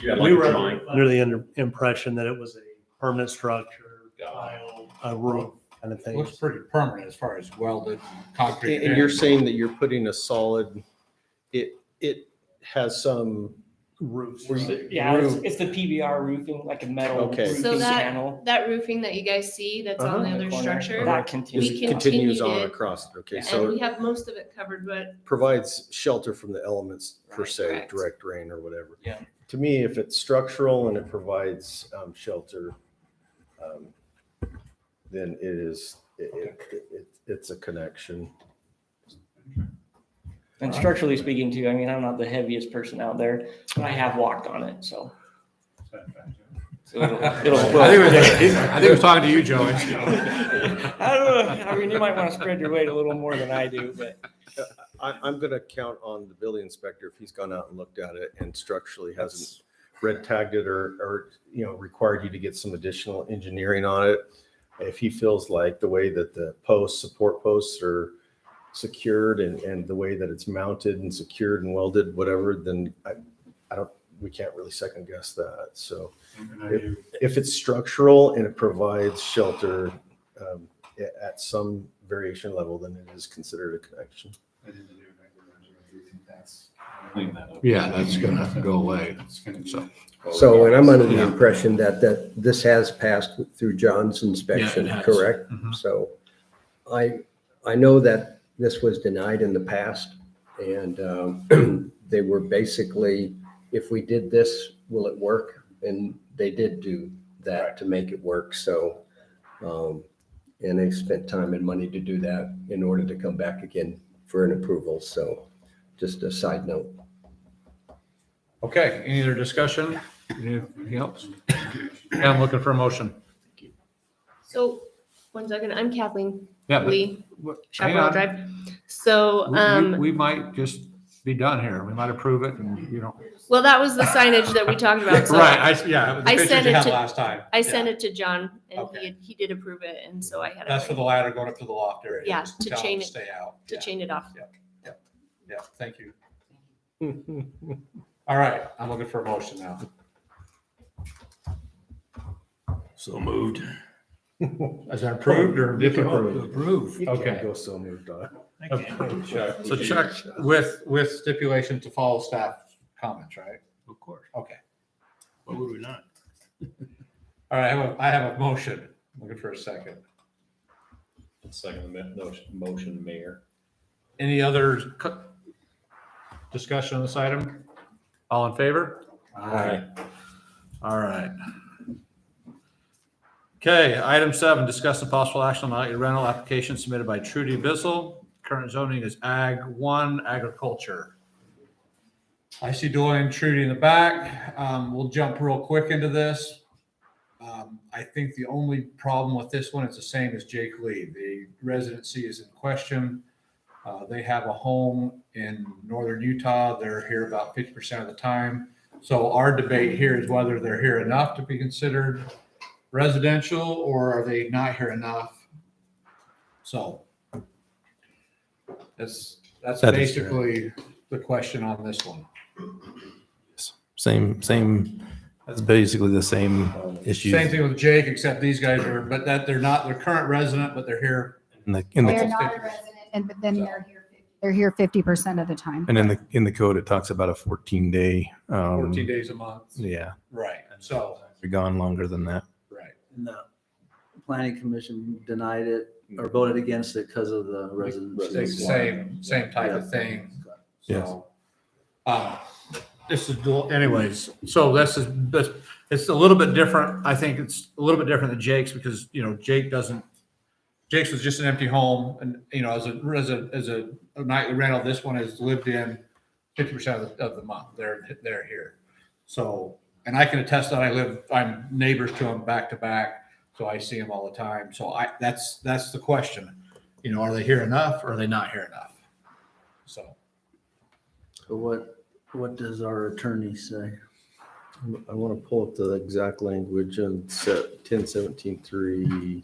You had we like were a drawing. under the impression that it was a permanent structure, tile, a roof kind of thing. Looks pretty permanent as far as welded concrete. And you're saying that you're putting a solid, it has some, Roofs. Yeah, it's the PBR roofing, like a metal Okay. roofing So panel. that roofing that you guys see that's on the in other corner. structure, That it continues. We continues on continued it. across it. Okay, and so we it have most of it covered, but provides shelter from the elements per Right, se, correct. direct rain or whatever. Yeah. To me, if it's structural and it provides shelter, then it is it's a connection. And structurally speaking too, I mean, I'm not the heaviest person out there, but I have walked on it, so. So it'll- I think he was talking to you, Joey. I don't know, I mean, you might want to spread your weight a little more than I do, but. I'm gonna count on the building inspector if he's gone out and looked at it and structurally hasn't red tagged it or, required you to get some additional engineering on it. If he feels like the way that the support posts are secured and the way that it's mounted and secured and welded, whatever, then we can't really second guess that. So if it's structural and it provides shelter at some variation level, then it is considered a connection. Yeah, that's gonna go away. So. So, and I'm under the impression that this has passed through John's inspection, Yeah, it has. correct? Mhm. So I know that this was denied in the past and they were basically, if we did this, will it work? And they did do that to make it work. So, and they spent time and money to do that in order to come back again for an approval. So just a side note. Okay, any other discussion? Anything else? Yeah, I'm looking for a motion. So, 1 second, I'm Kathleen Yeah, but- Lee, Hang Chaparral on. Drive. So, We might just be done here. We might approve it and you don't. well, that was the signage that we talked about. So Right, yeah, the I pictures sent you it had to- last time. I Yeah. sent it to John and Okay. he did approve it. And so I had That's for the ladder going up to the loft area. Yeah, Just to tell them chain it- Stay out. to Yeah. chain it off. Yeah, thank you. All right, I'm looking for a motion now. So moved. Is that approved or disapproved? Approve. Okay. Go so moved on. So check with stipulation to follow staff comments, right? Of course. Okay. What would we not? All right, I have a motion. Looking for a second. Second motion, Mayor. Any other discussion on this item? All in favor? Aye. All right. Okay, item 7, discuss the possible action on nightly rental application submitted by Trudy Bissell. Current zoning is Ag 1 Agriculture. I see Dwayne Trudy in the back. We'll jump real quick into this. I think the only problem with this one, it's the same as Jake Lee. The residency is in question. They have a home in northern Utah. They're here about 50% of the time. So our debate here is whether they're here enough to be considered residential or are they not here enough? So that's That is basically the question on this one. Same, that's basically the same issue. Same thing with Jake, except these guys are, but that they're not, they're current resident, but they're here. They're not a resident, but then they're here 50% of the time. And in the code, it talks about a 14-day. 14 days a month. Yeah, Right. So, they're gone longer than that. right. And the planning commission denied it or voted against it because of the residency. Same type of thing. Yes. So, this is, anyways, so this, it's a little bit different. I think it's a little bit different than Jake's because, Jake's was just an empty home and, as a nightly rental, this one is lived in 50% of the month. They're here. So, and I can attest that I'm neighbors to them back to back. So I see them all the time. So that's the question. Are they here enough or are they not here enough? So. So what does our attorney say? I want to pull up the exact language on 1017.3.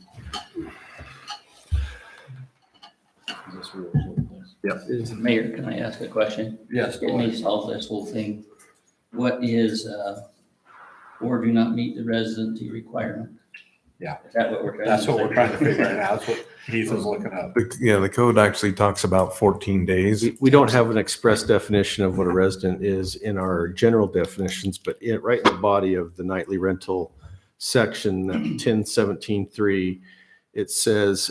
Mayor, can I ask a question? Yes. It may solve this whole thing. What is, or do not meet the residency requirement? Yeah. Is that what we're trying to? That's what we're trying to figure out now. That's what Heath is looking up. The code actually talks about 14 days. We don't have an express definition of what a resident is in our general definitions, but right in the body of the nightly rental section, 1017.3, it says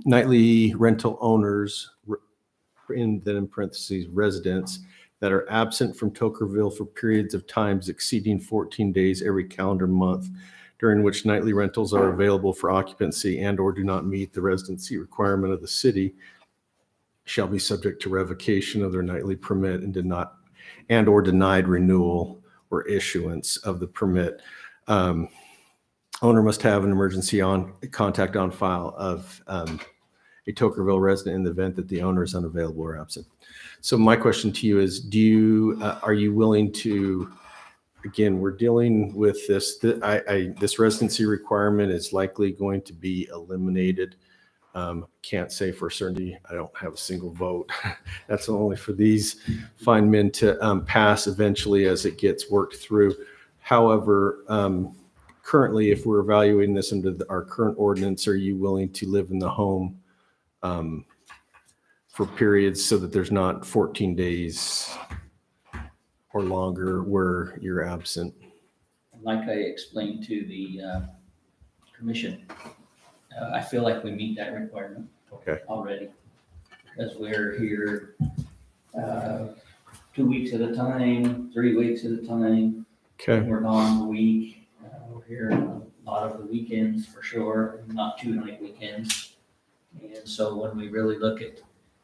nightly rental owners, then in parentheses, residents that are absent from Tokerville for periods of times exceeding 14 days every calendar month, during which nightly rentals are available for occupancy and or do not meet the residency requirement of the city shall be subject to revocation of their nightly permit and or denied renewal or issuance of the permit. Owner must have an emergency contact on file of a Tokerville resident in the event that the owner is unavailable or absent. So my question to you is, are you willing to, again, we're dealing with this, this residency requirement is likely going to be eliminated. Can't say for certainty. I don't have a single vote. That's only for these fine men to pass eventually as it gets worked through. However, currently, if we're evaluating this under our current ordinance, are you willing to live in the home for periods so that there's not 14 days or longer where you're absent? Like I explained to the commission, I feel like we meet that requirement already, because we're here 2 weeks at a time, 3 weeks at a time. Okay. We're gone a week. We're here a lot of the weekends for sure, not 2 night weekends. And so when we really look at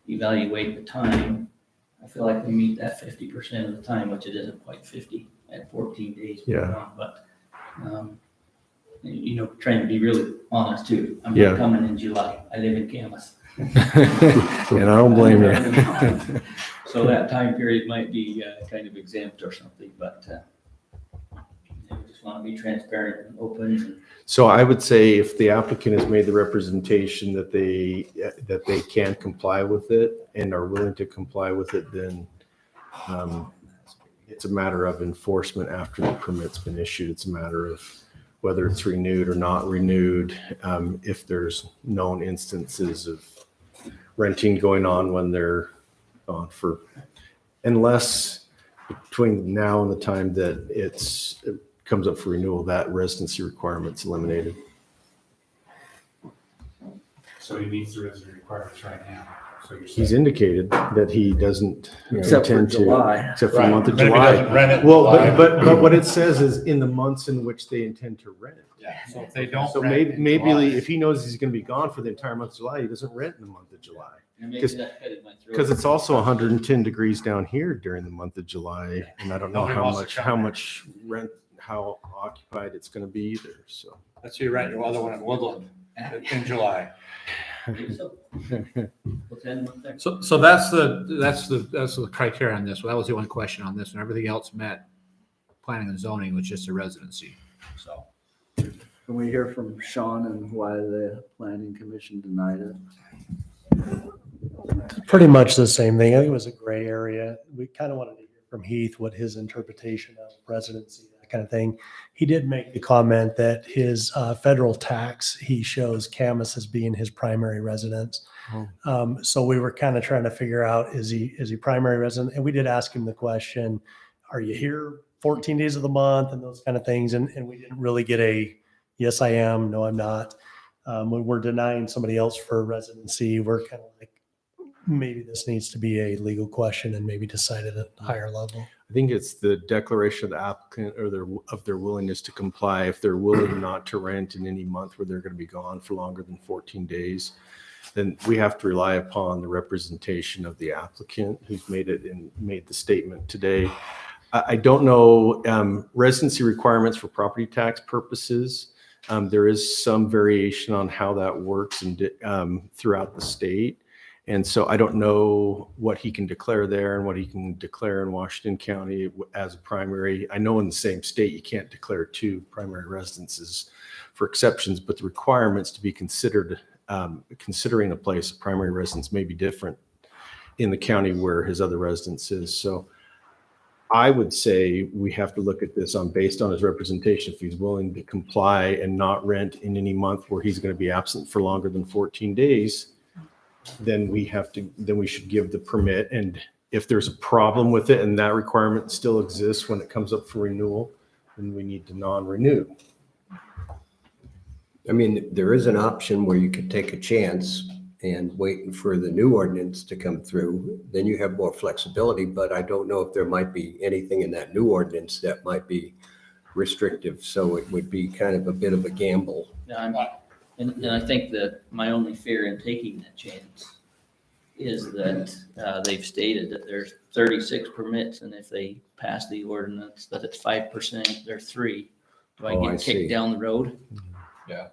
evaluate the time, I feel like we meet that 50% of the time, which it isn't quite 50 at 14 days. Yeah. But, trying to be really honest too. I'm Yeah. not coming in July. I live in Camas. And I don't blame you. So that time period might be kind of exempt or something, but I just want to be transparent and open. So I would say if the applicant has made the representation that they can comply with it and are willing to comply with it, then it's a matter of enforcement after the permit's been issued. It's a matter of whether it's renewed or not renewed. If there's known instances of renting going on when they're gone for, unless between now and the time that it comes up for renewal, that residency requirement's eliminated. So he meets the residency requirements right now. So you're He's saying, indicated that he doesn't Except for intend to, July. except for the month of But if he July. doesn't rent it in Well, July- but what it says is in the months in which they intend to rent. yeah, so if they don't. So rent in maybe July- if he knows he's going to be gone for the entire month of July, he doesn't rent in the month of July. And maybe 'Cause- that cut my throat. Because it's also 110 degrees down here during the month of July, and I don't know Nobody how wants to much, come how here. much rent, how occupied it's going to be either, so. That's who you rent your other one in Woodland in July. So, what's that one there? So that's the criteria on this. Well, that was the only question on this, and everything else met planning and zoning, was just a residency. So Can we hear from Sean and why the planning commission denied it? Pretty much the same thing. I think it was a gray area. We kind of wanted to hear from Heath what his interpretation of residency, that kind of thing. He did make the comment that his federal tax, he shows Camas as being his primary residence. So we were kind of trying to figure out, is he primary resident? And we did ask him the question, are you here 14 days of the month and those kind of things? And we didn't really get a, yes, I am, no, I'm not. When we're denying somebody else for residency, we're kind of like, maybe this needs to be a legal question and maybe decided at a higher level. I think it's the declaration of the applicant or their willingness to comply. If they're willing not to rent in any month where they're going to be gone for longer than 14 days, then we have to rely upon the representation of the applicant who's made the statement today. I don't know residency requirements for property tax purposes. There is some variation on how that works throughout the state. And so I don't know what he can declare there and what he can declare in Washington County as a primary. I know in the same state, you can't declare 2 primary residences for exceptions, but the requirements to be considered, considering a place of primary residence may be different in the county where his other residence is. So I would say we have to look at this based on his representation. If he's willing to comply and not rent in any month where he's going to be absent for longer than 14 days, then we should give the permit. And if there's a problem with it and that requirement still exists when it comes up for renewal, then we need to non-renew. I mean, there is an option where you could take a chance and wait for the new ordinance to come through. Then you have more flexibility, but I don't know if there might be anything in that new ordinance that might be restrictive, so it would be kind of a bit of a gamble. And I think that my only fear in taking that chance is that they've stated that there's 36 permits, and if they pass the ordinance that it's 5%, they're 3. Do I Oh, I get see. kicked down the road? Yeah.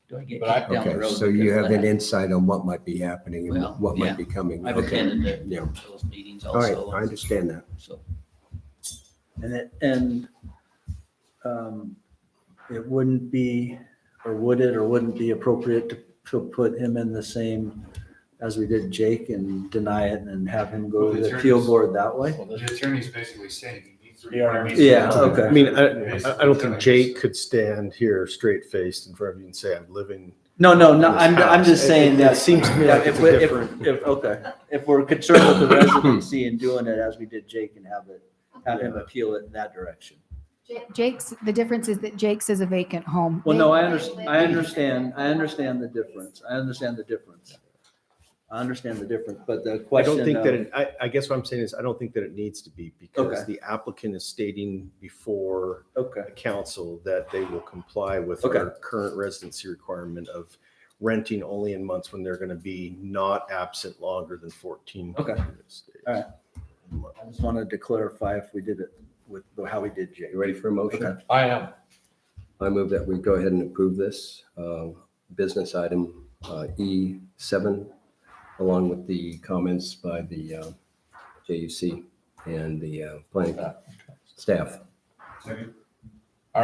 Do I get But kicked down the Okay, road? so you because have of an that? insight on what might be happening and Well, what yeah. might be coming. I've Okay. attended Yeah. those meetings All right, also. I understand that. So, It wouldn't be, or would it, or wouldn't be appropriate to put him in the same as we did Jake and deny it and have him go Well, to the the appeal attorneys- board that way? Well, the attorney's basically saying he needs to. He already- Yeah, okay. I mean, I don't think Jake could stand here straight faced in front of you and say, I'm living. No, in this I'm house." just saying It that. seems to me yeah, like it's if a we- different. If we're concerned with the residency and doing it as we did Jake and have him appeal it in that direction. Jake's, the difference is that Jake's is a vacant home. Well, no, I understand the difference. I understand the difference. But the I question. don't think of- that I guess what I'm saying is I don't think that it needs to be because Okay. the applicant is stating before Okay, the council that they will comply with Okay. our current residency requirement of renting only in months when they're going to be not absent longer than 14. Okay. days. All right. I just wanted to clarify if we did it with how we did Jake. You ready for a motion? Okay. I am. I move that we go ahead and approve this business item E7, along with the comments by the JUC and the planning staff. All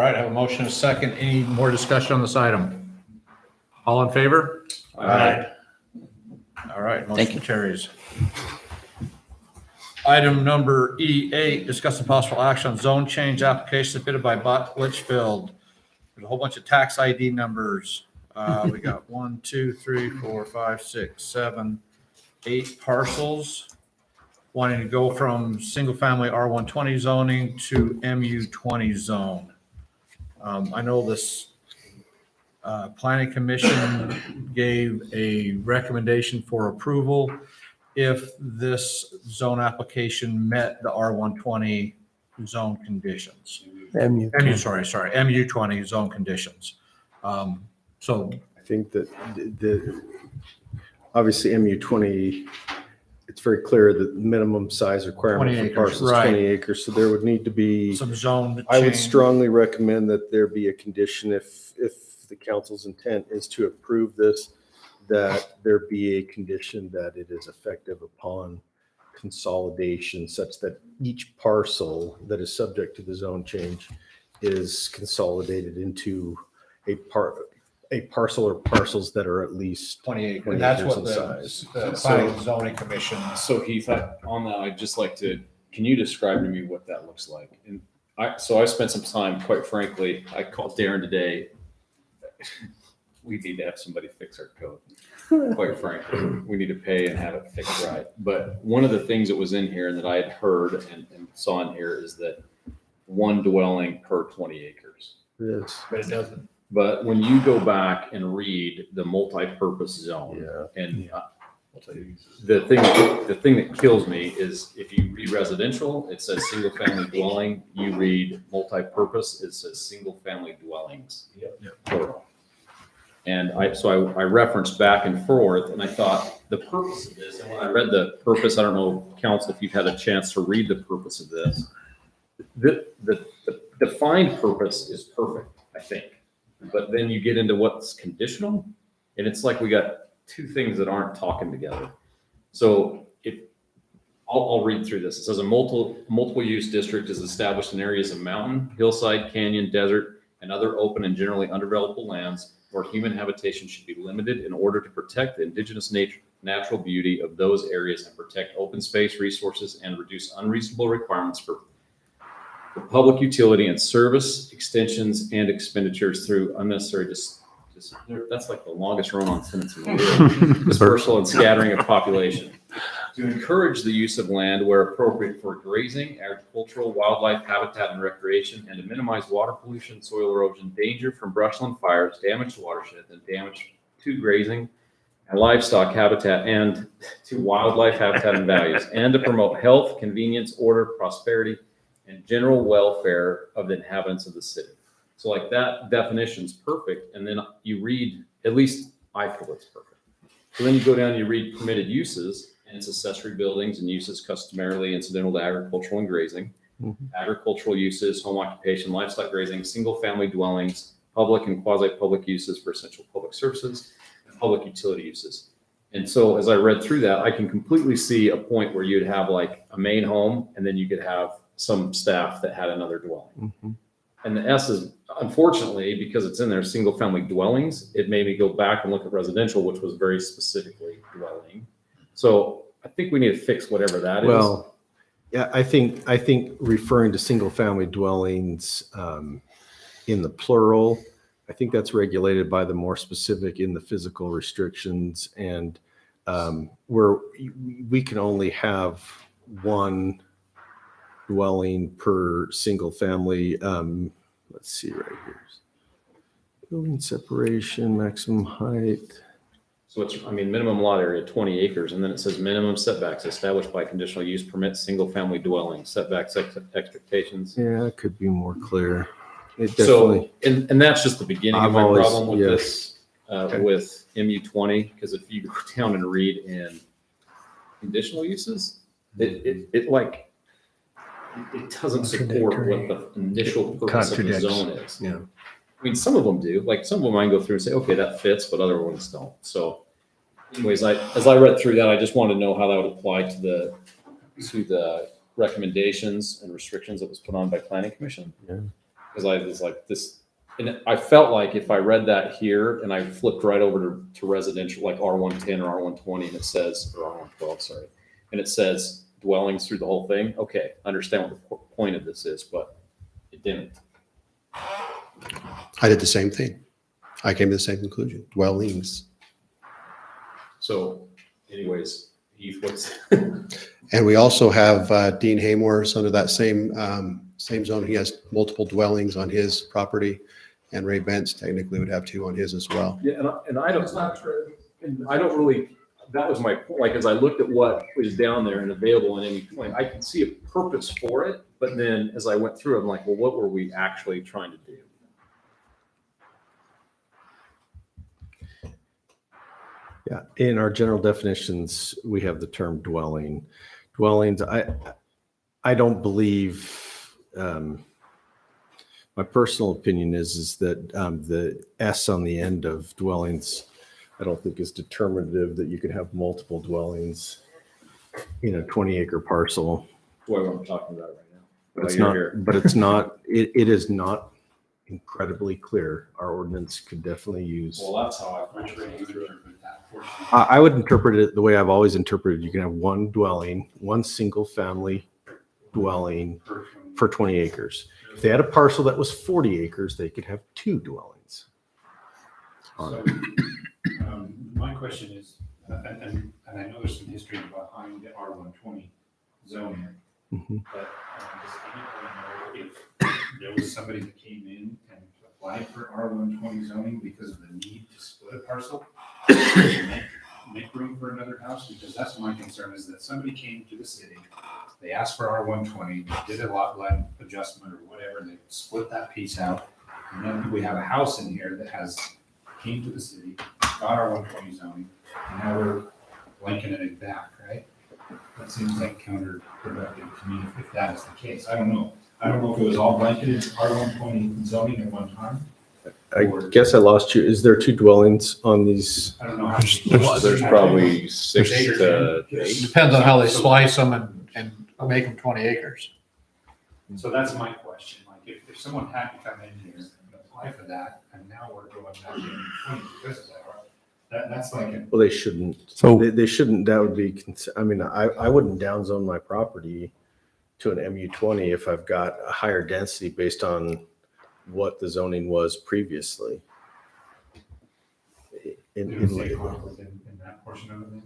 right, I have a motion, a second. Any more discussion on this item? All in favor? Aye. All right, Thank motion carries. Item number E8, discuss the possible action on zone change application submitted by Bot Litchfield. There's a whole bunch of tax ID numbers. We got 1, 2, 3, 4, 5, 6, 7, 8 parcels wanting to go from single-family R120 zoning to MU20 zone. I know this planning commission gave a recommendation for approval if this zone application met the R120 zone conditions. MU20 zone conditions. So I think that the obviously MU20, it's very clear that the minimum size requirement 20 for acres, parcels is right. 20 acres. So there would need to be, some zone I would change. strongly recommend that there be a condition if the council's intent is to approve this, that there be a condition that it is effective upon consolidation such that each parcel that is subject to the zone change is consolidated into a parcel or parcels that are at least 20 acres. 20 And that's acres what in the size. planning and zoning commission. So Heath, on that, I'd just like to, can you describe to me what that looks like? And I spent some time, quite frankly, I called Darren today. We need to have somebody fix our code. Quite frankly, we need to pay and have it fixed right. But one of the things that was in here and that I had heard and saw in here is that one dwelling per 20 acres. Yes. But it doesn't. But when you go back and read the multi-purpose zone, and the thing that kills me is if you read residential, it says single family dwelling. You read multi-purpose, it says single family dwellings. Plural. And I referenced back and forth, and I thought the purpose of this. And when I read the purpose, I don't know, council, if you've had a chance to read the purpose of this. The defined purpose is perfect, I think. But then you get into what's conditional, and it's like we got two things that aren't talking together. So I'll read through this. It says a multiple use district is established in areas of mountain, hillside, canyon, desert, and other open and generally undeveloped lands where human habitation should be limited in order to protect the indigenous natural beauty of those areas and protect open space resources and reduce unreasonable requirements for public utility and service extensions and expenditures through unnecessary that's like the longest run-on sentence in the world. Dispersal and scattering of population. To encourage the use of land where appropriate for grazing, agricultural, wildlife, habitat, and recreation, and to minimize water pollution, soil erosion, danger from brushland fires, damage to watershed, and damage to grazing and livestock habitat, and to wildlife habitat and values, and to promote health, convenience, order, prosperity, and general welfare of the inhabitants of the city. So like that definition's perfect. And then you read, at least I feel it's perfect. So then you go down, you read permitted uses, and it's accessory buildings and uses customarily incidental to agricultural and grazing. Agricultural uses, home occupation, livestock grazing, single-family dwellings, public and quasi-public uses for essential public services, and public utility uses. And so as I read through that, I can completely see a point where you'd have like a main home, and then you could have some staff that had another dwelling. And the S is, unfortunately, because it's in there, single-family dwellings, it made me go back and look at residential, which was very specifically dwelling. So I think we need to fix whatever that is. Well, yeah, I think referring to single-family dwellings in the plural, I think that's regulated by the more specific in the physical restrictions, and where we can only have one dwelling per single family. Let's see right here. Building separation, maximum height. So it's, I mean, minimum lot area, 20 acres, and then it says minimum setbacks established by conditional use permit, single-family dwelling, setbacks expectations. Yeah, it could be more clear. It So, definitely, and that's just the beginning of I've my always- problem with yes. this, with MU20, because if you go down and read in conditional uses, it like, it doesn't support what the initial purpose of the Contradicts. zone is. Yeah. I mean, some of them do, like some of them I can go through and say, okay, that fits, but other ones don't. So anyways, as I read through that, I just wanted to know how that would apply to the recommendations and restrictions that was put on by planning commission. Yeah. Because I was like this, and I felt like if I read that here and I flipped right over to residential, like R110 or R120, and it says, or R112, sorry, and it says dwellings through the whole thing. Okay, I understand what the point of this is, but it didn't. I did the same thing. I came to the same conclusion, dwellings. So anyways, Heath, what's, And we also have Dean Haymore's under that same zone. He has multiple dwellings on his property. And Ray Bentz technically would have 2 on his as well. yeah, and I don't, and I don't really, that was my point. Like, as I looked at what was down there and available in any point, I could see a purpose for it. But then as I went through, I'm like, well, what were we actually trying to do? Yeah, in our general definitions, we have the term dwelling. Dwellings, I don't believe, my personal opinion is that the S on the end of dwellings, I don't think is determinative that you could have multiple dwellings in a 20-acre parcel. What I'm talking about right now. But it's While not, you're here. but it's not, it is not incredibly clear. Our ordinance could definitely use. Well, that's how I. Which way do you interpret that portion? I would interpret it the way I've always interpreted. You can have one dwelling, one single family dwelling for 20 acres. If they had a parcel that was 40 acres, they could have 2 dwellings. on So, it. my question is, and I know there's some history behind the R120 zoning, Mhm. but does anybody know if there was somebody that came in and applied for R120 zoning because of the need to split a parcel? Make room for another house? Because that's my concern, is that somebody came to the city, they asked for R120, they did a lot line adjustment or whatever, they split that piece out. And then we have a house in here that came to the city, got R120 zoning, and now we're blanking it back, right? That seems like counterproductive to me if that is the case. I don't know. I don't know if it was all blanketed R120 zoning at one time. I guess I lost you. Is there 2 dwellings on these? I don't know how. There's probably 6 to 8. Depends on how they slice them and make them 20 acres. So that's my question. Like, if someone had to come in here and apply for that, and now we're going back to 20 because of that, that's like a. Well, they shouldn't. So- They shouldn't, that would be, I mean, I wouldn't downzone my property to an MU20 if I've got a higher density based on what the zoning was previously. It would say conflict in that portion of it then?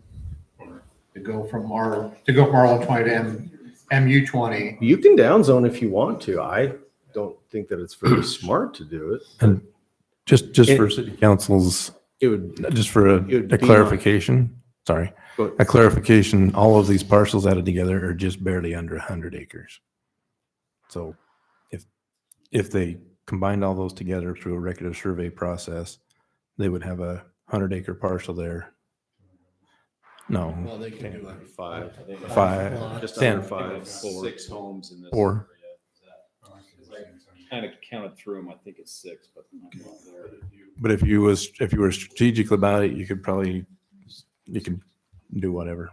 Or- To go from R120 to MU20. You can downzone if you want to. I don't think that it's very smart to do it. And just for city councils, It would, just for It would a be clarification, sorry, but a clarification, all of these parcels added together are just barely under 100 acres. So if they combined all those together through a regular survey process, they would have a 100-acre parcel there. No. Well, they can do like five. Five, Just 10. under five. 6 homes in this Or- area. Kind of counted through them. I think it's 6, but I'm not there. But if you were strategic about it, you could do whatever.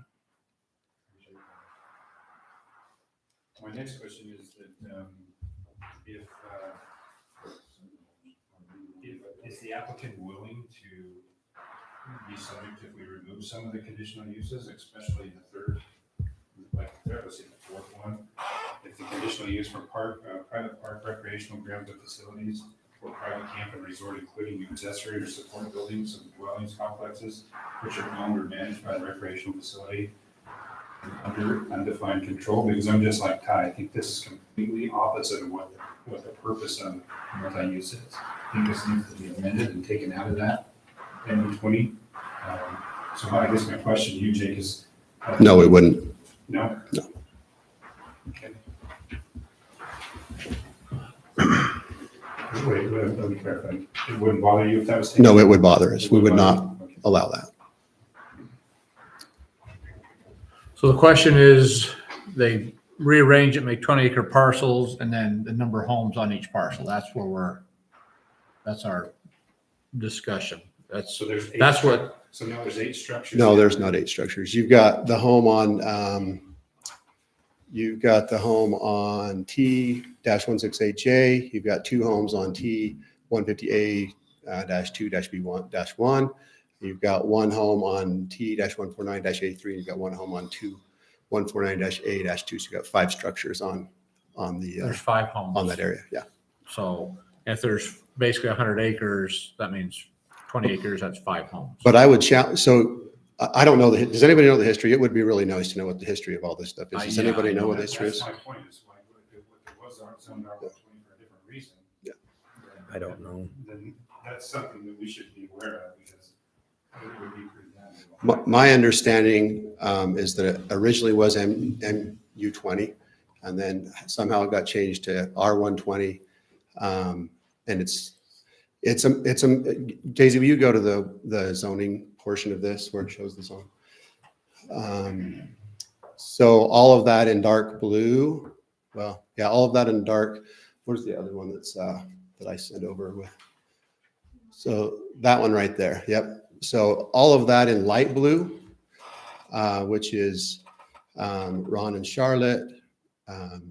My next question is that is the applicant willing to be subject if we remove some of the conditional uses, especially the third, let's say the fourth one? If the conditional use for private park, recreational grounds and facilities, or private camp and resort, including accessory or support buildings and dwellings complexes, which are owned or managed by the recreational facility, under undefined control, because I'm just like Ty, I think this is completely opposite of what the purpose of multi-use is. I think this needs to be amended and taken out of that, MU20. So I guess my question to you, Jake, is. No, it wouldn't. No? No. Okay. Wait, let me clarify. It wouldn't bother you if that was taken? No, it would bother us. We would not allow that. So the question is, they rearrange it, make 20-acre parcels, and then the number of homes on each parcel. That's our discussion. So there's eight. That's what, So now there's 8 structures? No, there's not 8 structures. You've got the home on T-168J. You've got 2 homes on T-150A-2-B1-1. You've got 1 home on T-149-A3. You've got 1 home on 149-A-2. So you've got 5 structures on there's 5 homes. on that area. Yeah. So if there's basically 100 acres, that means 20 acres, that's 5 homes. But I would challenge, so I don't know, does anybody know the history? It would be really nice to know what the history of all this stuff is. Does Yeah, anybody I know know what the That's history is? my point, is like, if it was zoned R120 for a different reason. Yeah. I don't know. Then that's something that we should be aware of, because it would be pretty damaging. My understanding is that it originally was MU20, and then somehow it got changed to R120. And it's Daisy, will you go to the zoning portion of this where it shows the zone? So all of that in dark blue, well, yeah, all of that in dark. Where's the other one that I sent over with? So that one right there. Yep. So all of that in light blue, which is Ron and Charlotte,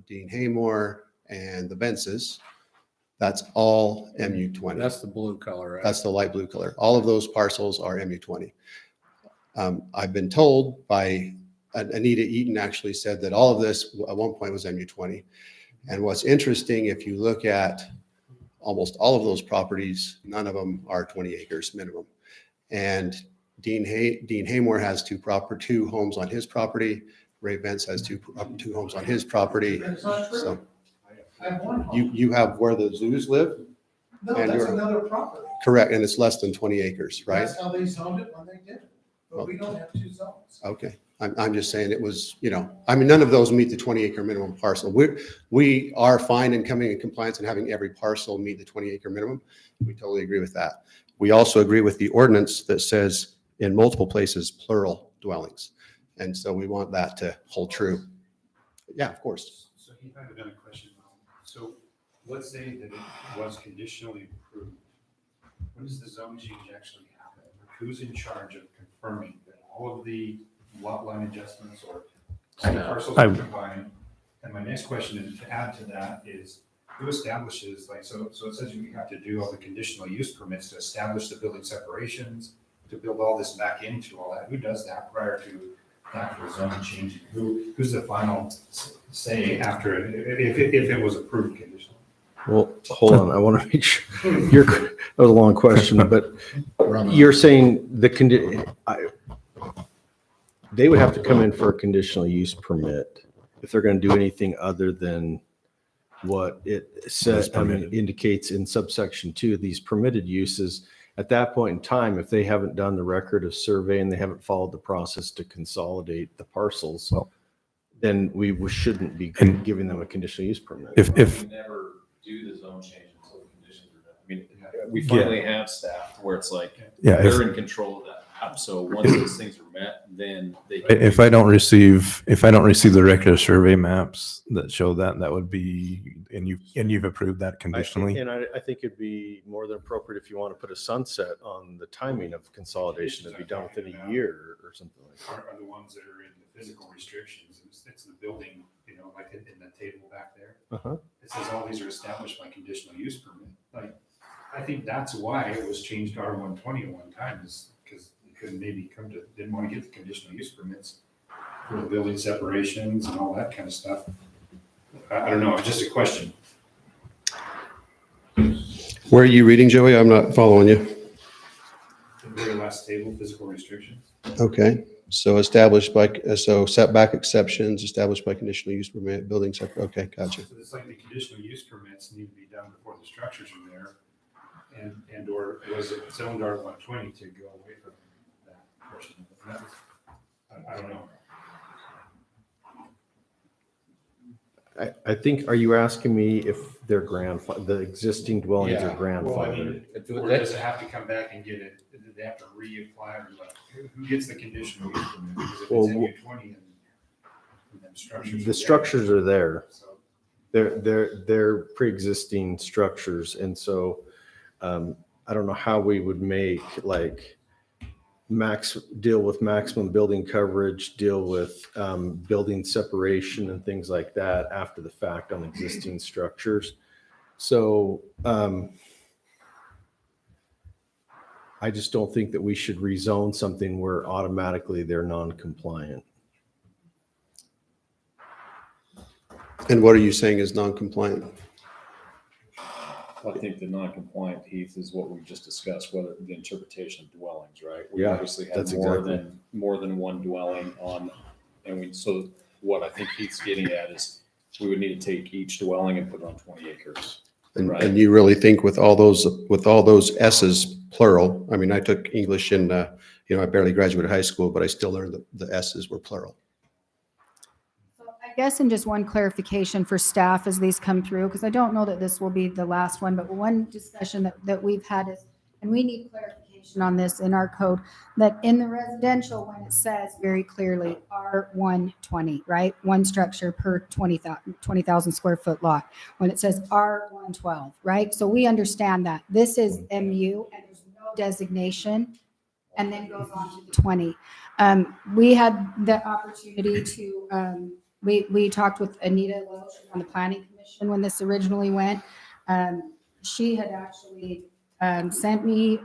Dean Haymore, and the Bences. That's all MU20. That's the blue color, right? That's the light blue color. All of those parcels are MU20. I've been told by Anita Eaton actually said that all of this at one point was MU20. And what's interesting, if you look at almost all of those properties, none of them are 20 acres minimum. And Dean Haymore has 2 homes on his property. Ray Bentz has two homes on his property. So I have 1 home. you have where the zoos live? No, and that's you're- another property. Correct, and it's less than 20 acres, right? That's how they zoned it when they did it. But we don't have 2 zones. Okay, I'm just saying it was, I mean, none of those meet the 20 acre minimum parcel. We are fine in coming in compliance and having every parcel meet the 20 acre minimum. We totally agree with that. We also agree with the ordinance that says in multiple places, plural dwellings. And so we want that to hold true. Yeah, of course. So he had another question. So let's say that it was conditionally approved. When does the zone change actually happen? Who's in charge of confirming that all of the lot line adjustments or parcels are combined? And my next question to add to that is, who establishes, so it says you have to do all the conditional use permits to establish the building separations, to build all this back into all that. Who does that prior to actual zone changing? Who's the final say after it, if it was approved conditionally? Well, hold on. I want to make sure that was a long question, but you're saying they would have to come in for a conditional use permit if they're going to do anything other than what it says, indicates in subsection 2, these permitted uses. At that point in time, if they haven't done the record of survey and they haven't followed the process to consolidate the parcels, then shouldn't be And- giving them a conditional use permit. If We never do the zone change until the conditions are done. I mean, we finally have staff where it's like, Yeah, if- they're in control of that. So once those things are met, then they. If I don't receive the record of survey maps that show that, that would be, and you've approved that conditionally. I think it'd be more than appropriate if you want to put a sunset on the timing of consolidation to be done within a year or something like that. Are the ones that are in the physical restrictions. It's the building, like in the table back there. Uh-huh. It says all these are established by conditional use permit. Like, I think that's why it was changed to R120 at one time, is because you couldn't maybe didn't want to get the conditional use permits for the building separations and all that kind of stuff. I don't know, it's just a question. Where are you reading, Joey? I'm not following you. The very last table, physical restrictions. Okay, so so setback exceptions established by conditional use permit, building separate, okay, gotcha. So it's like the conditional use permits need to be done before the structures are there. And or was it zoned R120 to go away from that portion of it? I don't know. I think, are you asking me if they're the existing dwellings are Well, I grandfathered? mean, or does it have to come back and get it, do they have to reapply, or like, who gets the conditional use permit? Because if Well, it's MU20 and then structures. The structures are there. So, They're pre-existing structures. And so I don't know how we would make deal with maximum building coverage, deal with building separation and things like that after the fact on existing structures. So I just don't think that we should rezone something where automatically they're non-compliant. And what are you saying is non-compliant? I think the non-compliant, Heath, is what we just discussed, whether the interpretation of dwellings, right? We Yeah, obviously have that's more exactly. than one dwelling on, so what I think Heath's getting at is we would need to take each dwelling and put it on 20 acres. Right. And you really think with all those S's plural, I mean, I took English in, I barely graduated high school, but I still learned that the S's were plural. I guess, and just one clarification for staff as these come through, because I don't know that this will be the last one, but one discussion that we've had is, and we need clarification on this in our code, that in the residential, when it says very clearly R120, right? One structure per 20,000 square foot lot. When it says R112, right? So we understand that. This is MU and there's no designation, and then goes on to the 20. We had the opportunity to, we talked with Anita Welch on the planning commission when this originally went. She had actually sent me,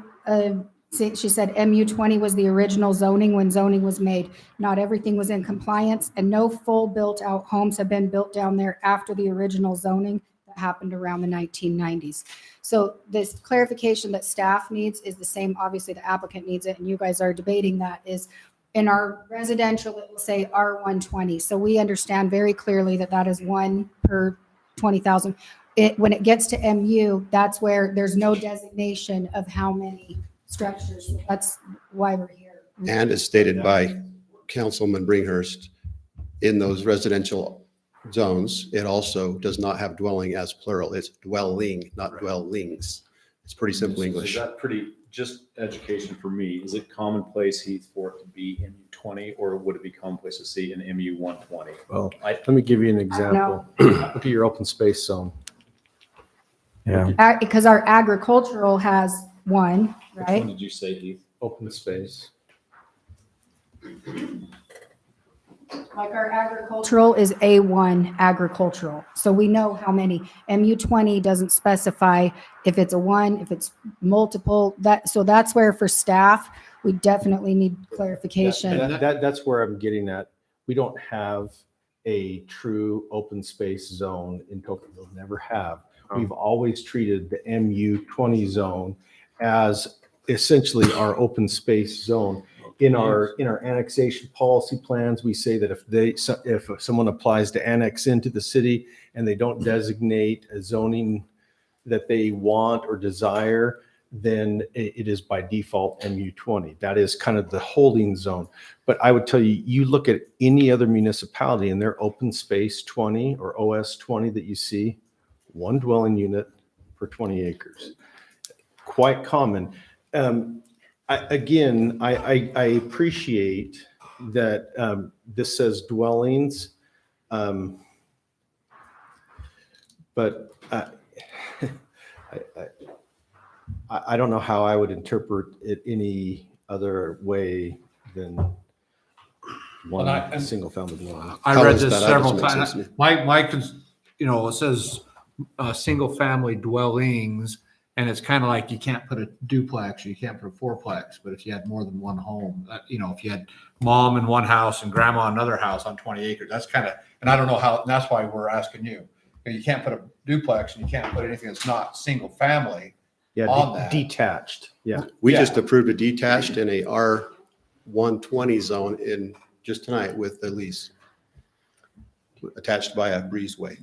she said MU20 was the original zoning when zoning was made. Not everything was in compliance, and no full built out homes have been built down there after the original zoning that happened around the 1990s. So this clarification that staff needs is the same, obviously the applicant needs it, and you guys are debating that, is in our residential, it will say R120. So we understand very clearly that that is one per 20,000. When it gets to MU, that's where there's no designation of how many structures. That's why we're here. And as stated by Councilman Bringhurst, in those residential zones, it also does not have dwelling as plural. It's dwelling, not dwellings. It's pretty simple Is English. that pretty, just education for me, is it commonplace, Heath, for it to be MU20, or would it be commonplace to see an MU120? Well, let me give you an example. Look at your open space zone. Yeah. Because our agricultural has one, Which one right? did you say, Heath? Open space. Like our agricultural is A1 agricultural. So we know how many. MU20 doesn't specify if it's a one, if it's multiple. So that's where for staff, we definitely need clarification. That's where I'm getting at. We don't have a true open space zone in Tocqueville, never have. We've always treated the MU20 zone as essentially our open space zone. In our annexation policy plans, we say that if someone applies to annex into the city and they don't designate a zoning that they want or desire, then it is by default MU20. That is kind of the holding zone. But I would tell you, you look at any other municipality and their open space 20 or OS 20 that you see, one dwelling unit per 20 acres. Quite common. I appreciate that this says dwellings, but I don't know how I would interpret it any other way than one single family dwelling. I How read is this that? That several doesn't make sense times. to me. It says single family dwellings, and it's kind of like you can't put a duplex, you can't put a fourplex, but if you had more than one home, if you had mom in one house and grandma in another house on 20 acres, that's kind of, and I don't know how, and that's why we're asking you. You can't put a duplex and you can't put anything that's not single family on that. Detached. Yeah. We Yeah. just approved a detached in a R120 zone in just tonight with the lease. Attached by a breezeway.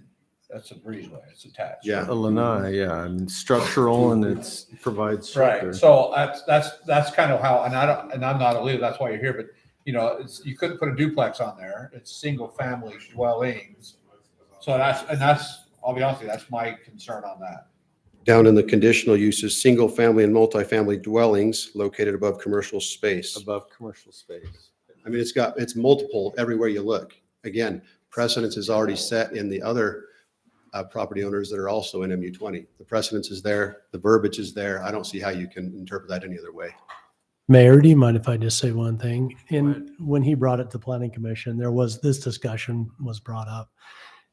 That's a breezeway, it's attached. Yeah. A lanai, yeah, I mean, structural and it provides shelter. Right, so that's kind of how, and I'm not a leader, that's why you're here, but you couldn't put a duplex on there, it's single family dwellings. So that's, I'll be honest with you, that's my concern on that. Down in the conditional uses, single family and multifamily dwellings located above commercial space. Above commercial space. I mean, it's multiple everywhere you look. Again, precedence is already set in the other property owners that are also in MU20. The precedence is there, the verbiage is there. I don't see how you can interpret that any other way. Mayor, do you mind if I just say one thing? When he brought it to planning commission, this discussion was brought up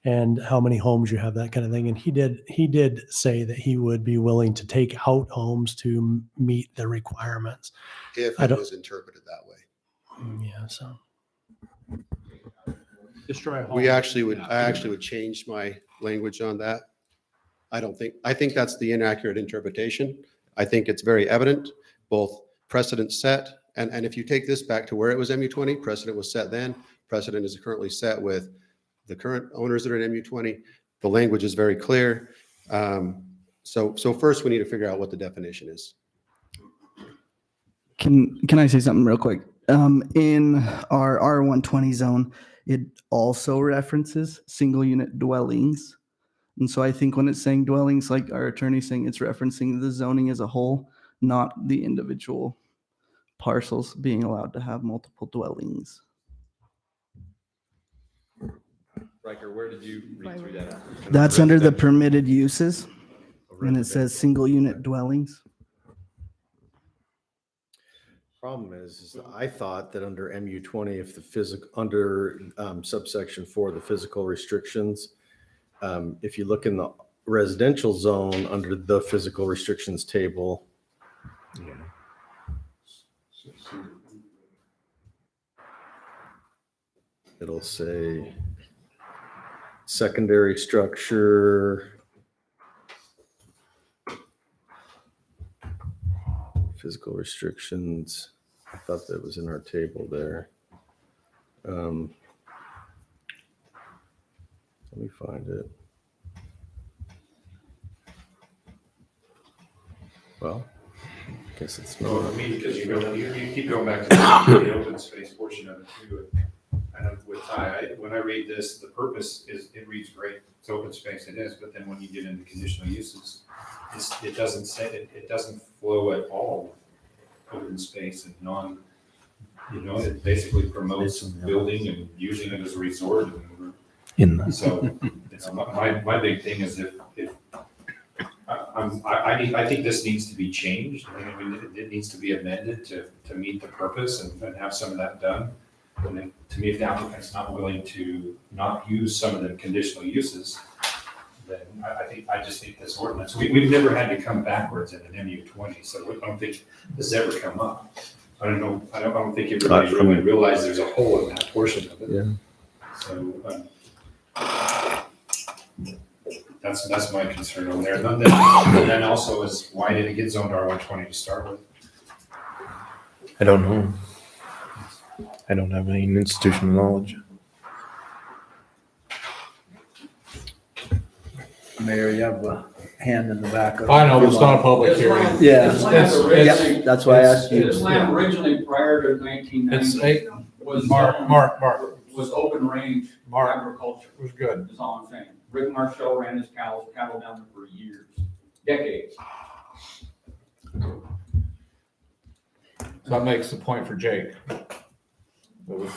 and how many homes you have, that kind of thing. And he did say that he would be willing to take out homes to meet the requirements. If I it don't- was interpreted that way. Yeah, so. Destroy a home. I actually Yeah. would change my language on that. I think that's the inaccurate interpretation. I think it's very evident, both precedent set, and if you take this back to where it was MU20, precedent was set then, precedent is currently set with the current owners that are in MU20. The language is very clear. So first we need to figure out what the definition is. Can I say something real quick? In our R120 zone, it also references single unit dwellings. And so I think when it's saying dwellings, like our attorney's saying, it's referencing the zoning as a whole, not the individual parcels being allowed to have multiple dwellings. Riker, where did you read through that? That's under the permitted uses, and it says single unit dwellings. Problem is that I thought that under MU20, if the under subsection 4, the physical restrictions, if you look in the residential zone under the physical restrictions table, it'll say secondary structure, physical restrictions. I thought that was in our table there. Let me find it. Well, I guess it's Well, not. I mean, because you keep going back to the open space portion of it too. And with Ty, when I read this, the purpose is, it reads great, it's open space, it is, but then when you get into conditional uses, it doesn't say, it doesn't flow at all with open space and it basically promotes building and using it as a resort. So, my big thing is if I think this needs to be changed. I mean, it needs to be amended to meet the purpose and have some of that done. And then, to me, if the applicant's not willing to not use some of the conditional uses, then I just think this ordinance, we've never had to come backwards in an MU20, so I don't think this has ever come up. I don't know, I don't think everybody really realized there's a hole in that portion of it. Yeah. So, that's my concern on there. And then also is, why did it get zoned R120 to start with? I don't know. I don't have any institutional knowledge. Mayor, you have a hand in the back of. I know, but it's not a public hearing. Yeah. It's- Yep, that's why I asked you. it's- Land originally prior to 1990 It's was Mark, zoned- Mark, Mark, was open range Mark. agriculture, it was good. is all I'm saying. Rick Marshall ran his cattle down there for years, decades. So that makes the point for Jake. It was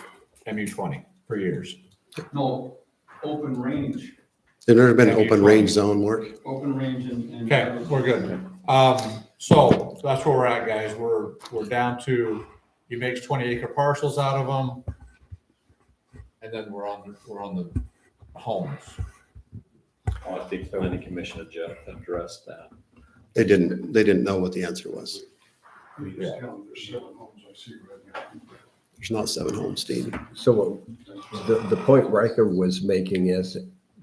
MU20 for years. No, open range, There's never been an open range zone work. open range and. Okay, we're good. So that's where we're at, guys. We're down to, he makes 20-acre parcels out of them. And then we're on the homes. Oh, I think the planning commission addressed that. They didn't know what the answer was. There's not 7 homes, Steve. So the point Riker was making is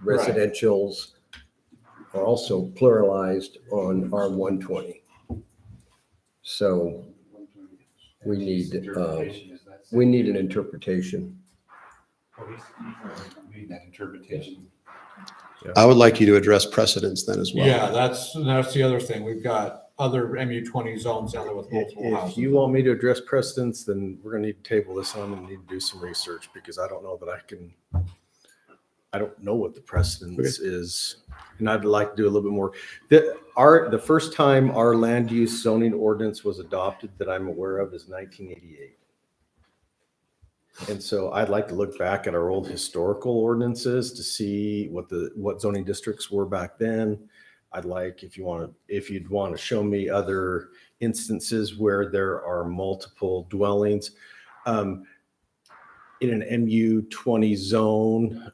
residentials are also pluralized on R120. So we need an interpretation. Made that interpretation. I would like you to address precedents then as well. Yeah, that's the other thing. We've got other MU20 zones out there with multiple If houses. you want me to address precedents, then we're gonna need to table this on and need to do some research because I don't know that I don't know what the precedence is. And I'd like to do a little bit more. The first time our land use zoning ordinance was adopted that I'm aware of is 1988. And so I'd like to look back at our old historical ordinances to see what zoning districts were back then. I'd like, if you'd want to show me other instances where there are multiple dwellings. In an MU20 zone,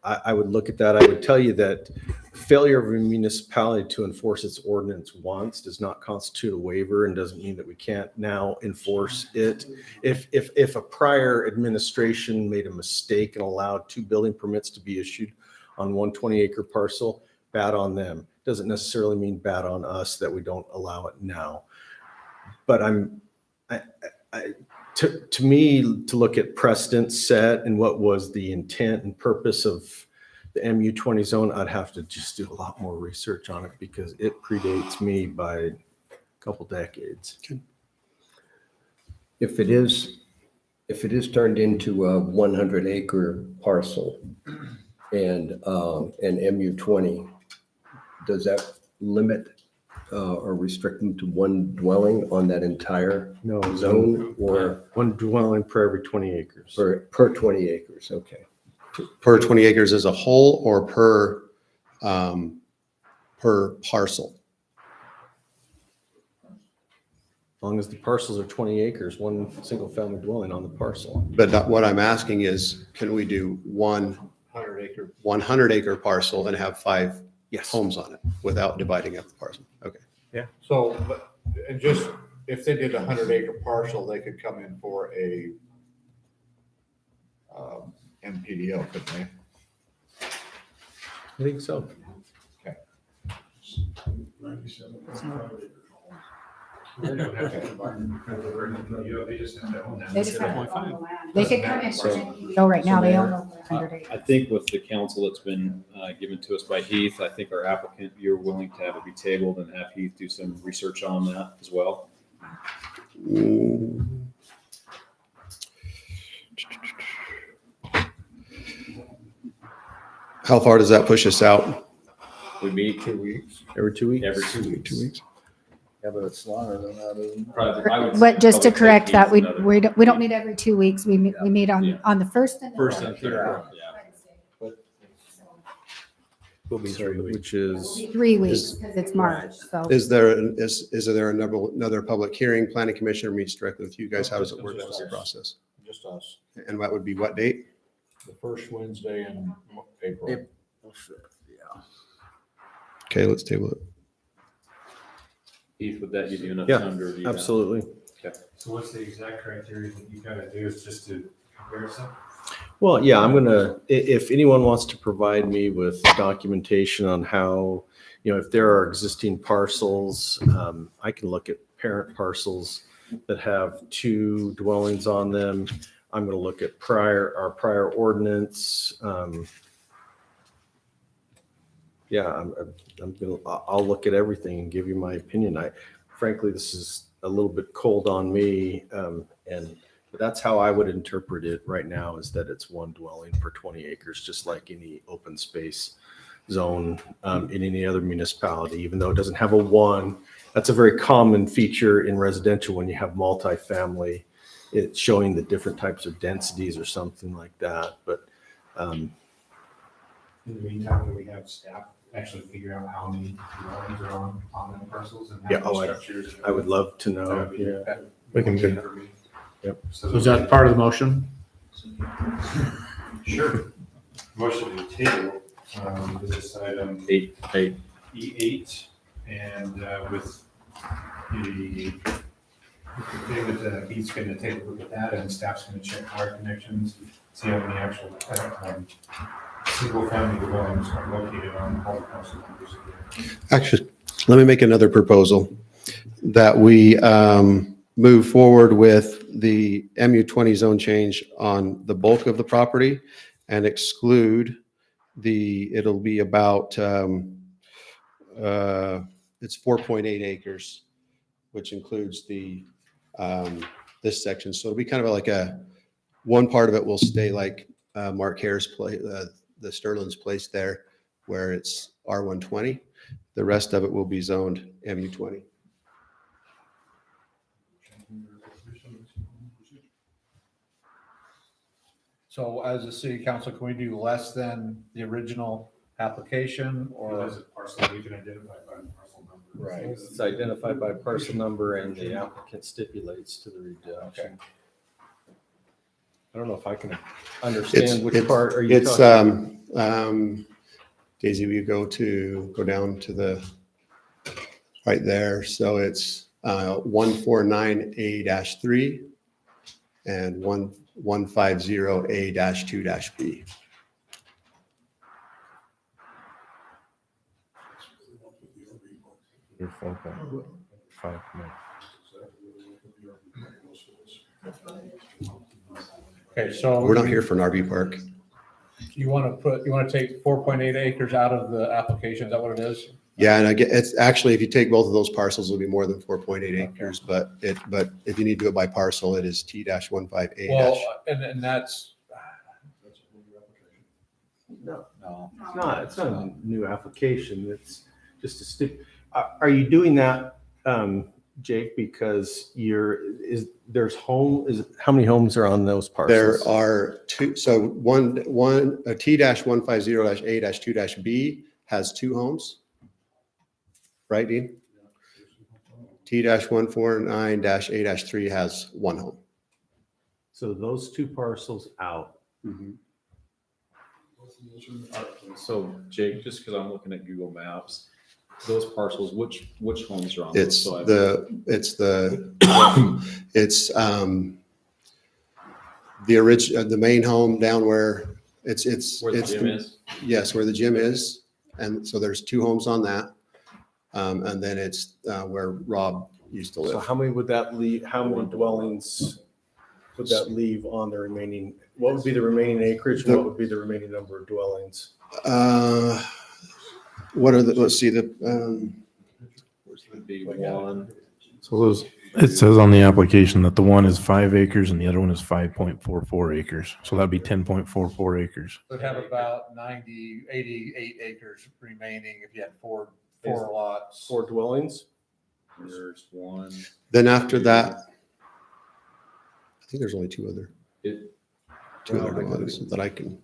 I would look at that. I would tell you that failure of a municipality to enforce its ordinance once does not constitute a waiver and doesn't mean that we can't now enforce it. If a prior administration made a mistake and allowed 2 building permits to be issued on one 20-acre parcel, bad on them. Doesn't necessarily mean bad on us that we don't allow it now. But to me, to look at precedent set and what was the intent and purpose of the MU20 zone, I'd have to just do a lot more research on it because it predates me by a couple decades. If it is turned into a 100-acre parcel and an MU20, does that limit or restrict them to one dwelling on that entire zone or one dwelling per every 20 acres? Per 20 acres, okay. Per 20 acres as a whole or per parcel? As long as the parcels are 20 acres, one single family dwelling on the parcel. But what I'm asking is, can we do 100-acre. 100-acre parcel and have 5 Yes. homes on it without dividing up the parcel? Okay. So, and just, if they did a 100-acre parcel, they could come in for a MPDO, couldn't they? I think so. They don't have to combine, they just have to own that. They just have to own the land. They could come in for an MPO right now, they own over 100 acres. I think with the counsel that's been given to us by Heath, I think our applicant, you're willing to have it be tabled and have Heath do some research on that as well. How far does that push us out? We meet 2 weeks. Every 2 weeks? every 2 weeks. 2 weeks? Yeah, but it's longer than that, isn't it? Probably, I would But just to probably correct take that, Heath we another- don't need every 2 weeks. We meet on the first and the First third. and third, yeah. Will be 3 weeks. Which is, 3 weeks because it's March, so. Is there another public hearing? Planning commissioner meets directly with you guys. How does it work? What's the process? Just us. And that would be what date? The first Wednesday in April. Okay, let's table it. Heath, would that give you enough Yeah, time to review that? absolutely. So what's the exact criteria that you gotta do is just to compare some? Well, yeah, I'm gonna, if anyone wants to provide me with documentation on how, if there are existing parcels, I can look at parent parcels that have 2 dwellings on them. I'm gonna look at our prior ordinance. Yeah, I'm gonna, I'll look at everything and give you my opinion. Frankly, this is a little bit cold on me. But that's how I would interpret it right now, is that it's one dwelling per 20 acres, just like any open space zone in any other municipality, even though it doesn't have a one. That's a very common feature in residential when you have multifamily. It's showing the different types of densities or something like that. But In the meantime, can we have staff actually figure out how many dwellings are on the parcels and yeah, how many structures? I would love to That know. would be- Yeah. that We can would do be that. for me. Yep. So is that part of the motion? Sure. Motion to table, this item E8, and with the thing that he's gonna take a look at that, and staff's gonna check wire connections, see how many actual, single-family dwellings are located on all the parcel numbers. Actually, let me make another proposal that we move forward with the MU20 zone change on the bulk of the property and exclude it'll be about, it's 4.8 acres, which includes this section. So it'll be kind of like one part of it will stay like Mark Harris place, the Sterling's place there, where it's R120. The rest of it will be zoned MU20. So as a city council, can we do less than the original application Or or? is it parcel, you can identify by the parcel number. Right. It's identified by parcel number and the applicant stipulates to the reduction. I don't know if I can understand which part are you It's, talking? Daisy, will you go down to the, right there. So it's 149A-3 and 150A-2-B. You're 4.5. Okay, so. We're not here for an RV park. You want to take 4.8 acres out of the application, is that what it is? Yeah, and it's actually, if you take both of those parcels, it'll be more than 4.8 acres, but if you need to go by parcel, it is T-15A-. Well, and that's. No, No. it's not. It's not a new application. It's just a are you doing that, Jake, because how many homes are on those parcels? There are two, so a T-150-A-2-B has two homes. Right, Dean? T-149-A-3 has one home. So those two parcels out. So Jake, just because I'm looking at Google Maps, those parcels, which homes are on? It's those? So the main home down where it's. Where the gym is? Yes, where the gym is. And so there's two homes on that. And then it's where Rob used to So live. how many would that leave, how many dwellings would that leave on the remaining, what would be the remaining acreage? and What would be the remaining number of dwellings? Let's see, Would be one. So it says on the application that the one is 5 acres and the other one is 5.44 acres. So that'd be 10.44 acres. Would have about 88 acres remaining if you had four lots. 4 dwellings? There's one. then after that, I think there's only two other dwellings that I can.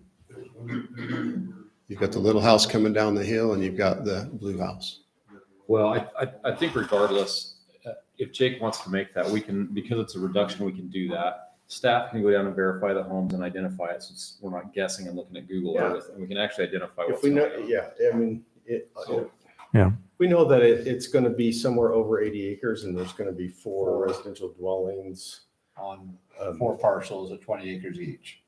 You've got the little house coming down the hill and you've got the blue house. Well, I think regardless, if Jake wants to make that, we can, because it's a reduction, we can do that. Staff can go down and verify the homes and identify it, since we're not guessing and looking at Google Earth, and we can actually identify If what's we going know, on. yeah, I mean, Yeah. we know that it's going to be somewhere over 80 acres and there's going to be 4 residential dwellings. On 4 parcels at 20 acres each.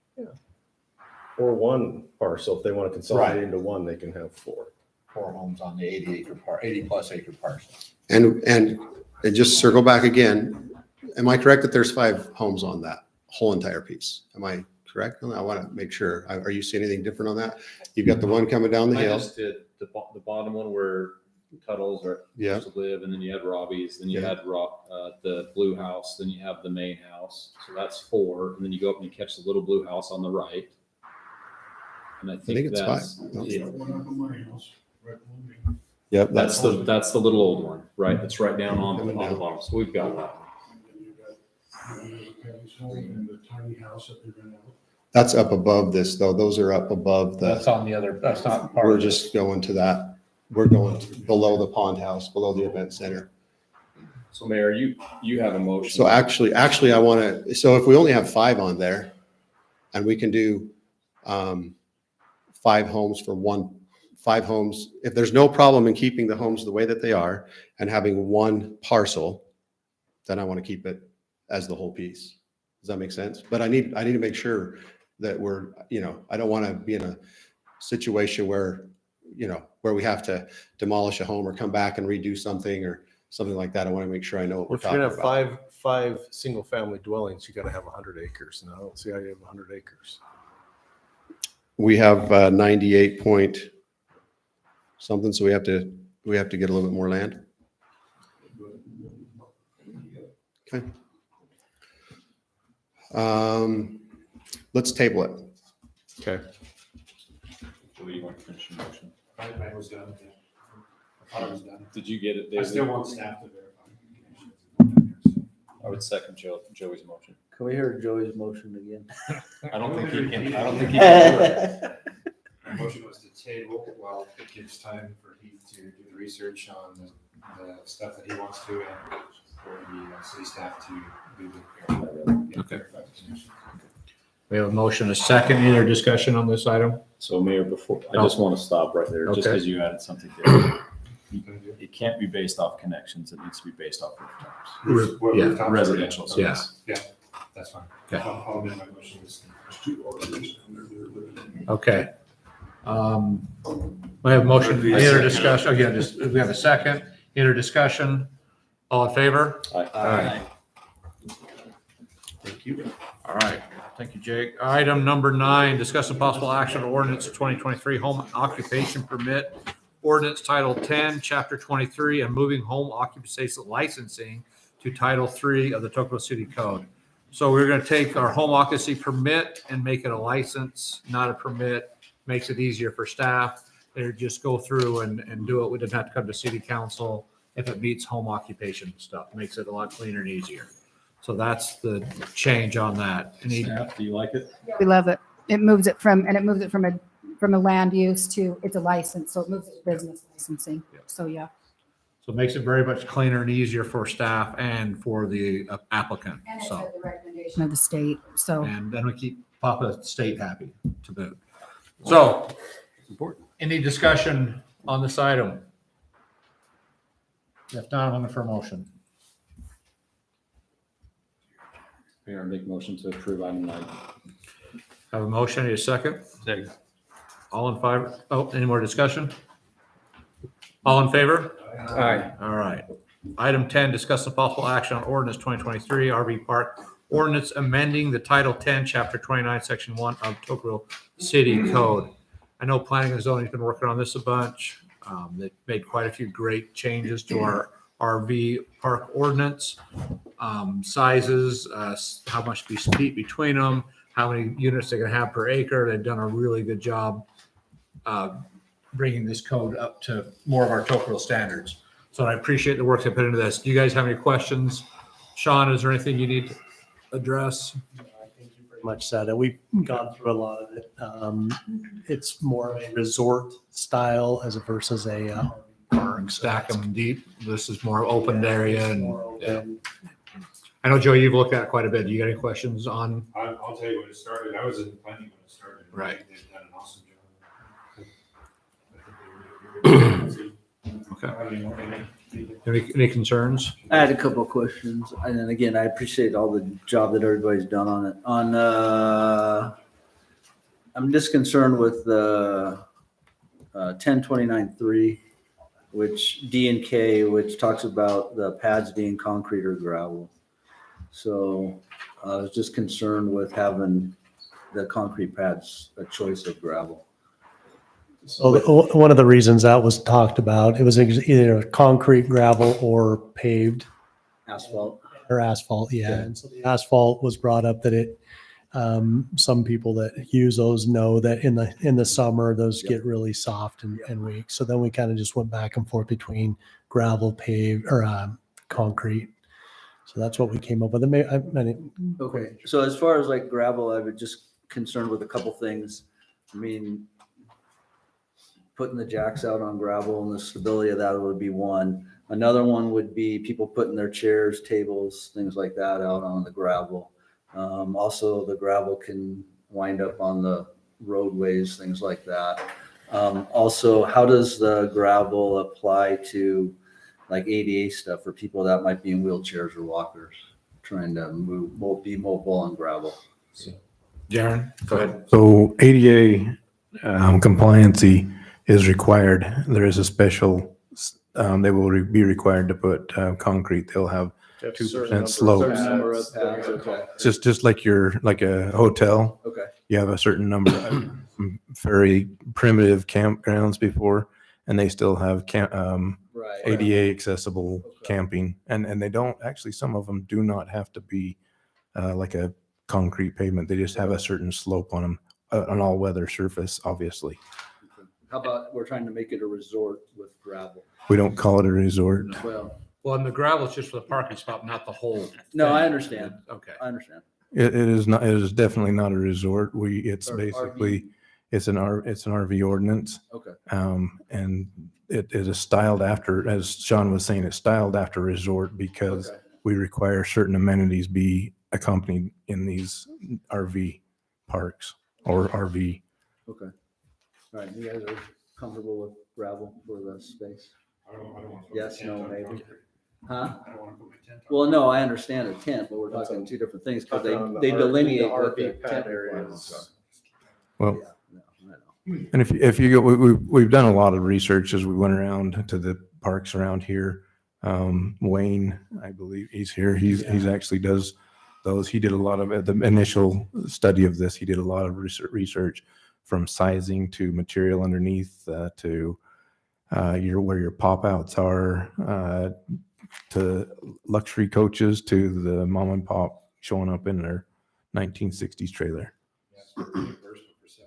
Or 1 parcel. If they want to consolidate into 1, they can have 4. 4 homes on the 80 plus acre parcel. And just circle back again, am I correct that there's 5 homes on that whole entire piece? Am I correct? I want to make sure. Are you seeing anything different on that? You've got the one coming down the I hill. just did the bottom one where Tuttle's or Yeah. used to live, and then you had Robbie's, then you Yeah. had the blue house, then you have the main house. So that's 4, and then you go up and you catch the little blue house on the right. And I think it's that's, 5. No. yeah, Yep. that's the little old one, right? That's right down on the bottom. So we've got that one. That's up above this though. Those are up above That's the, on the other, that's not part we're of this. just going to that. We're going below the pond house, below the event center. So Mayor, you have a motion. So actually, I want to, so if we only have 5 on there and we can do 5 homes for 5 homes, if there's no problem in keeping the homes the way that they are and having 1 parcel, then I want to keep it as the whole piece. Does that make sense? But I need to make sure that we're, I don't want to be in a situation where, where we have to demolish a home or come back and redo something or something like that. I want to make sure I know what we're If you're talking gonna have about. five single-family dwellings, you gotta have 100 acres, and I don't see how you have 100 acres. We have 98 point something, so we have to get a little bit more land. Okay. Let's table it. Okay. Joey, you want to finish your motion? I was done. Yeah. I thought I was done. Did you get it, I David? still want staff to verify. I would second Joey's motion. Can we hear Joey's motion again? I don't think he can do it. My motion was to table while it gives time for Heath to do the research on the stuff that he wants to and for the city staff to do the. Okay. We have a motion, a second. Any other discussion on this item? So Mayor, I just want to stop right there, just Okay. because you added something there. It can't be based off connections. It needs to be based off rooftops. What Yeah, rooftop- residential, so Yeah. Yeah, that's fine. Okay. I'll amend my motion. Okay. We have a motion, any other discussion? Again, we have a second. Any other discussion? All in favor? Aye. Thank you. All right. Thank you, Jake. Item number 9, discuss the possible action on ordinance 2023 home occupation permit. Ordinance Title 10, Chapter 23, and moving home occupancy licensing to Title 3 of the Tocqueville City Code. So we're going to take our home occupancy permit and make it a license, not a permit. Makes it easier for staff. They just go through and do it. We didn't have to come to city council if it meets home occupation stuff. Makes it a lot cleaner and easier. So that's the change on that. Staff, do you like it? We love it. It moves it from a land use to, it's a license, so it moves it to business licensing. So, yeah. So it makes it very much cleaner and easier for staff and for the applicant. And it's So, at the recommendation of the state, so. and then we keep Papa State happy to boot. So, any discussion on this item? If not, I'm looking for a motion. Mayor, I make motion to approve item 9. Have a motion, need a second? Second. All in favor? Oh, any more discussion? All in favor? Aye. All right. Item 10, discuss the possible action on ordinance 2023 RV Park ordinance amending the Title 10, Chapter 29, Section 1 of Tocqueville City Code. I know planning and zoning has been working on this a bunch. They've made quite a few great changes to our RV park ordinance. Sizes, how much feet between them, how many units they can have per acre. They've done a really good job bringing this code up to more of our Tocqueville standards. So I appreciate the work they put into this. Do you guys have any questions? Sean, is there anything you need to address? I think you pretty much said it. We've gone through a lot of it. It's more of a resort style as versus a park. Stack them deep. This is more open area and More open. I know, Joe, you've looked at it quite a bit. Do you got any questions on? I'll tell you when it started. I was in planning when it started. Right. They've done an awesome job. Okay. Any concerns? I had a couple of questions, and then again, I appreciate all the job that everybody's done on it. I'm just concerned with the 1029.3, which D and K, which talks about the pads being concrete or gravel. So I was just concerned with having the concrete pads a choice of gravel. So one of the reasons that was talked about, it was either concrete, gravel, or paved Asphalt. or asphalt. Yeah. Okay. And so the asphalt was brought up that it, some people that use those know that in the summer, those Yep. get really soft and weak. So then we kind of just went back and forth between gravel, paved, or concrete. So that's what we came up with. Okay, so as far as like gravel, I was just concerned with a couple things. I mean, putting the jacks out on gravel and the stability of that would be one. Another one would be people putting their chairs, tables, things like that out on the gravel. Also, the gravel can wind up on the roadways, things like that. Also, how does the gravel apply to like ADA stuff for people that might be in wheelchairs or walkers, trying to be mobile on gravel? Darren, go ahead. So ADA compliancy is required. There is a special, they will be required to put concrete. They'll have 2% slope. Certain number of pads, okay. Just like like a hotel. Okay. You have a certain number of very primitive campgrounds before, and they still have Right. ADA accessible Okay. camping. And they don't, actually, some of them do not have to be like a concrete pavement. They just have a certain slope on them, an all-weather surface, obviously. How about we're trying to make it a resort with gravel? We don't call it a resort. Well, and the gravel is just for the parking spot, not the whole. No, thing. I understand. Okay. I understand. It is not, it is definitely not a resort. It's Or basically, RV. it's an RV ordinance. Okay. And it is styled after, as Sean was saying, it's styled after resort because Okay. we require certain amenities be accompanied in these RV parks or RV. Okay. All right, you guys are comfortable with gravel for the space? I don't want to put Yes, my tent no, up maybe. concrete. Huh? I don't want to put my tent up. Well, no, I understand a tent, but we're talking two different things because they delineate what the tent requirements Well, are. Yeah, no, I know. and if you go, we've done a lot of research as we went around to the parks around here. Wayne, I believe he's here. He's actually does those. He did a lot of, at the initial study of this, he did a lot of research from sizing to material underneath, to where your pop outs are, to luxury coaches, to the mom and pop showing up in their 1960s trailer. Yes, reimbursement for $7,000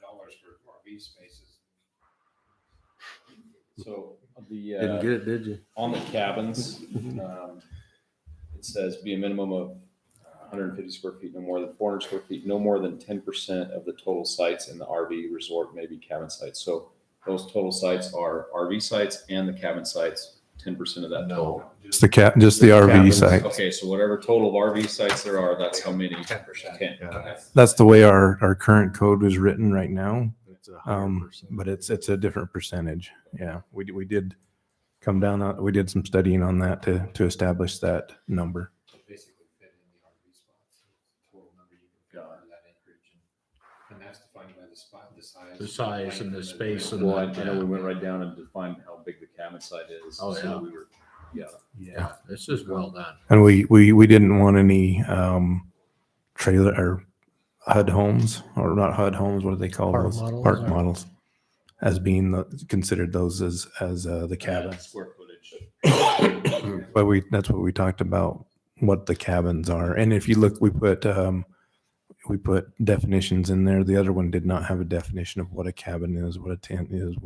for RV spaces. So Didn't get it, did you? on the cabins, it says be a minimum of 150 square feet, no more than 400 square feet, no more than 10% of the total sites in the RV resort may be cabin sites. So those total sites are RV sites and the cabin sites, 10% of that total. Just the RV Cabins. site. Okay, so whatever total of RV sites there are, that's how many. 10%. 10. Yeah. Okay. That's the way our current code is written right now. But it's a different percentage. Yeah, we did come down, we did some studying on that to establish that number. Basically fit in the RV spots, total number you can fit under that acreage. And that's defined by the spot, the size. The size and the space and Well, I the- know we went right down and defined how big the cabin site is. Oh, so yeah. we were, yeah. Yeah, this is well done. And we didn't want any trailer or HUD homes, or not HUD homes, what do they call Park those? models, Park or- models, as being considered those as the cabins. Square footage. But that's what we talked about, what the cabins are. And if you look, we put definitions in there. The other one did not have a definition of what a cabin is, what a tent is,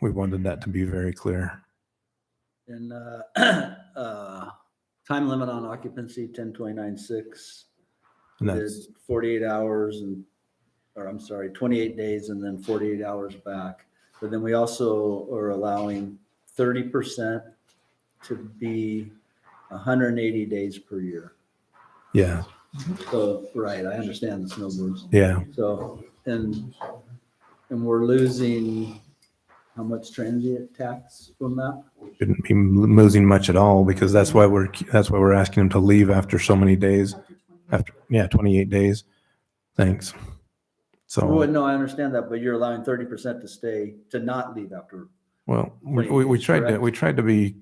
we wanted that to be very clear. And time limit on occupancy, 10/29/6. And Did that's, 48 hours or I'm sorry, 28 days and then 48 hours back. But then we also are allowing 30% to be 180 days per year. yeah, So, right, I understand the snowbirds. yeah. So, and we're losing how much transient tax from that? Shouldn't be losing much at all, because that's why we're asking them to leave after so many days. After 28 days. Thanks. Well, So, no, I understand that, but you're allowing 30% to stay, to not leave after. well, 28 we days, tried correct? to be,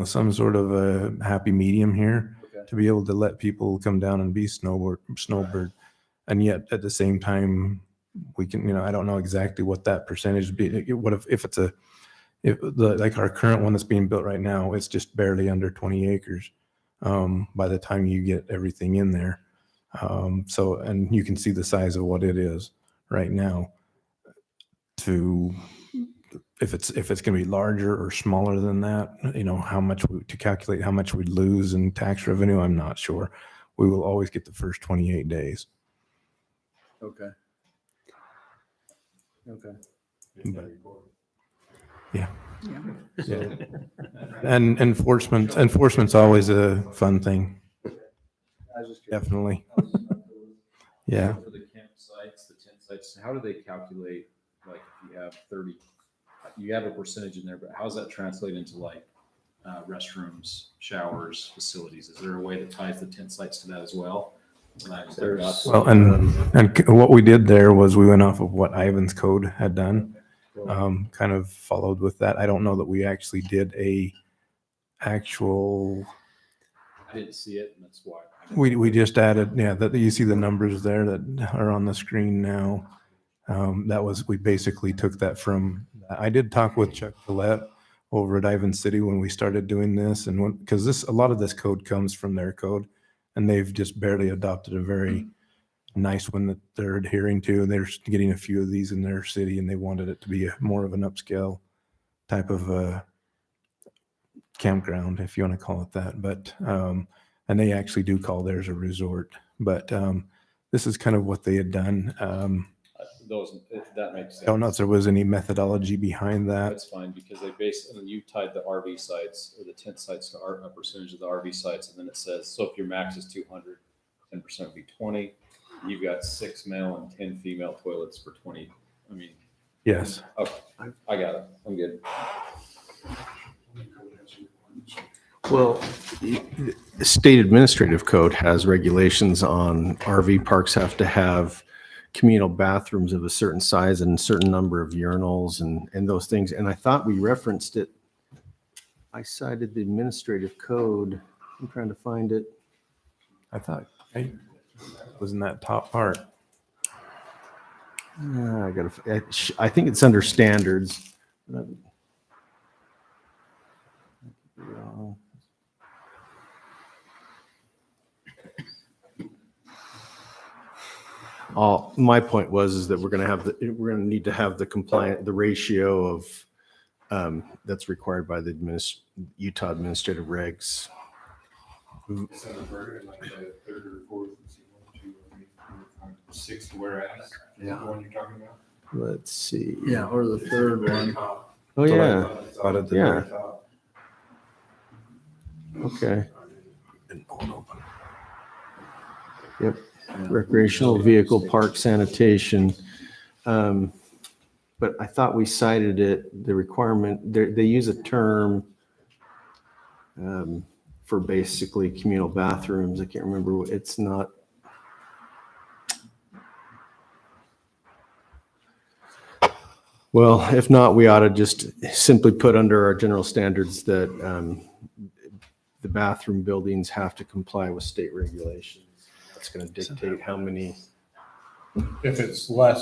some sort of a happy medium here, Okay. to be able to let people come down and be snowbird, and yet at the same time, we can, I don't know exactly what that percentage would be. What if it's like our current one that's being built right now, it's just barely under 20 acres by the time you get everything in there. So, and you can see the size of what it is right now. If it's going to be larger or smaller than that, how much to calculate how much we'd lose in tax revenue, I'm not sure. We will always get the first 28 days. Okay. Okay. But, yeah. And enforcement's always a fun thing. Definitely. Yeah. For the campsites, the tent sites, how do they calculate, like, if you have 30, you have a percentage in there, but how does that translate into like restrooms, showers, facilities? Is there a way that ties the tent sites to that as well? Well, and what we did there was we went off of what Ivan's code had done, kind of followed with that. I don't know that we actually did a actual. I didn't see it, and that's why. We just added, that you see the numbers there that are on the screen now. We basically took that from. I did talk with Chuck Gillette over at Ivan City when we started doing this, and because a lot of this code comes from their code. And they've just barely adopted a very nice one that they're adhering to. And they're getting a few of these in their city, and they wanted it to be more of an upscale type of campground, if you want to call it that. But and they actually do call theirs a resort. But this is kind of what they had done. That makes sense. I don't know if there was any methodology behind that. That's fine, because you tied the RV sites or the tent sites to a percentage of the RV sites, and then it says, so if your max is 200, 10% would be 20. You've got 6 male and 10 female toilets for 20. I mean. Yes. Okay, I got it. I'm good. Well, the state administrative code has regulations on RV parks have to have communal bathrooms of a certain size and a certain number of urinals and those things. And I thought we referenced it. I cited the administrative code. I'm trying to find it. I thought it was in that top part. I think it's under standards. My point is that we're going to need to have the ratio of that's required by the Utah administrative regs. It's on the bird, like the third or fourth, let's see, 1, 2, 3, 4, 5, 6 whereas. Yeah. The one you're talking about? Let's see. Yeah, or the third one. Oh, yeah. Yeah. Okay. Yep. Recreational vehicle park sanitation. But I thought we cited it, the requirement, they use a term for basically communal bathrooms. I can't remember. It's not. Well, if not, we ought to just simply put under our general standards that the bathroom buildings have to comply with state regulations. That's going to dictate how many. If it's more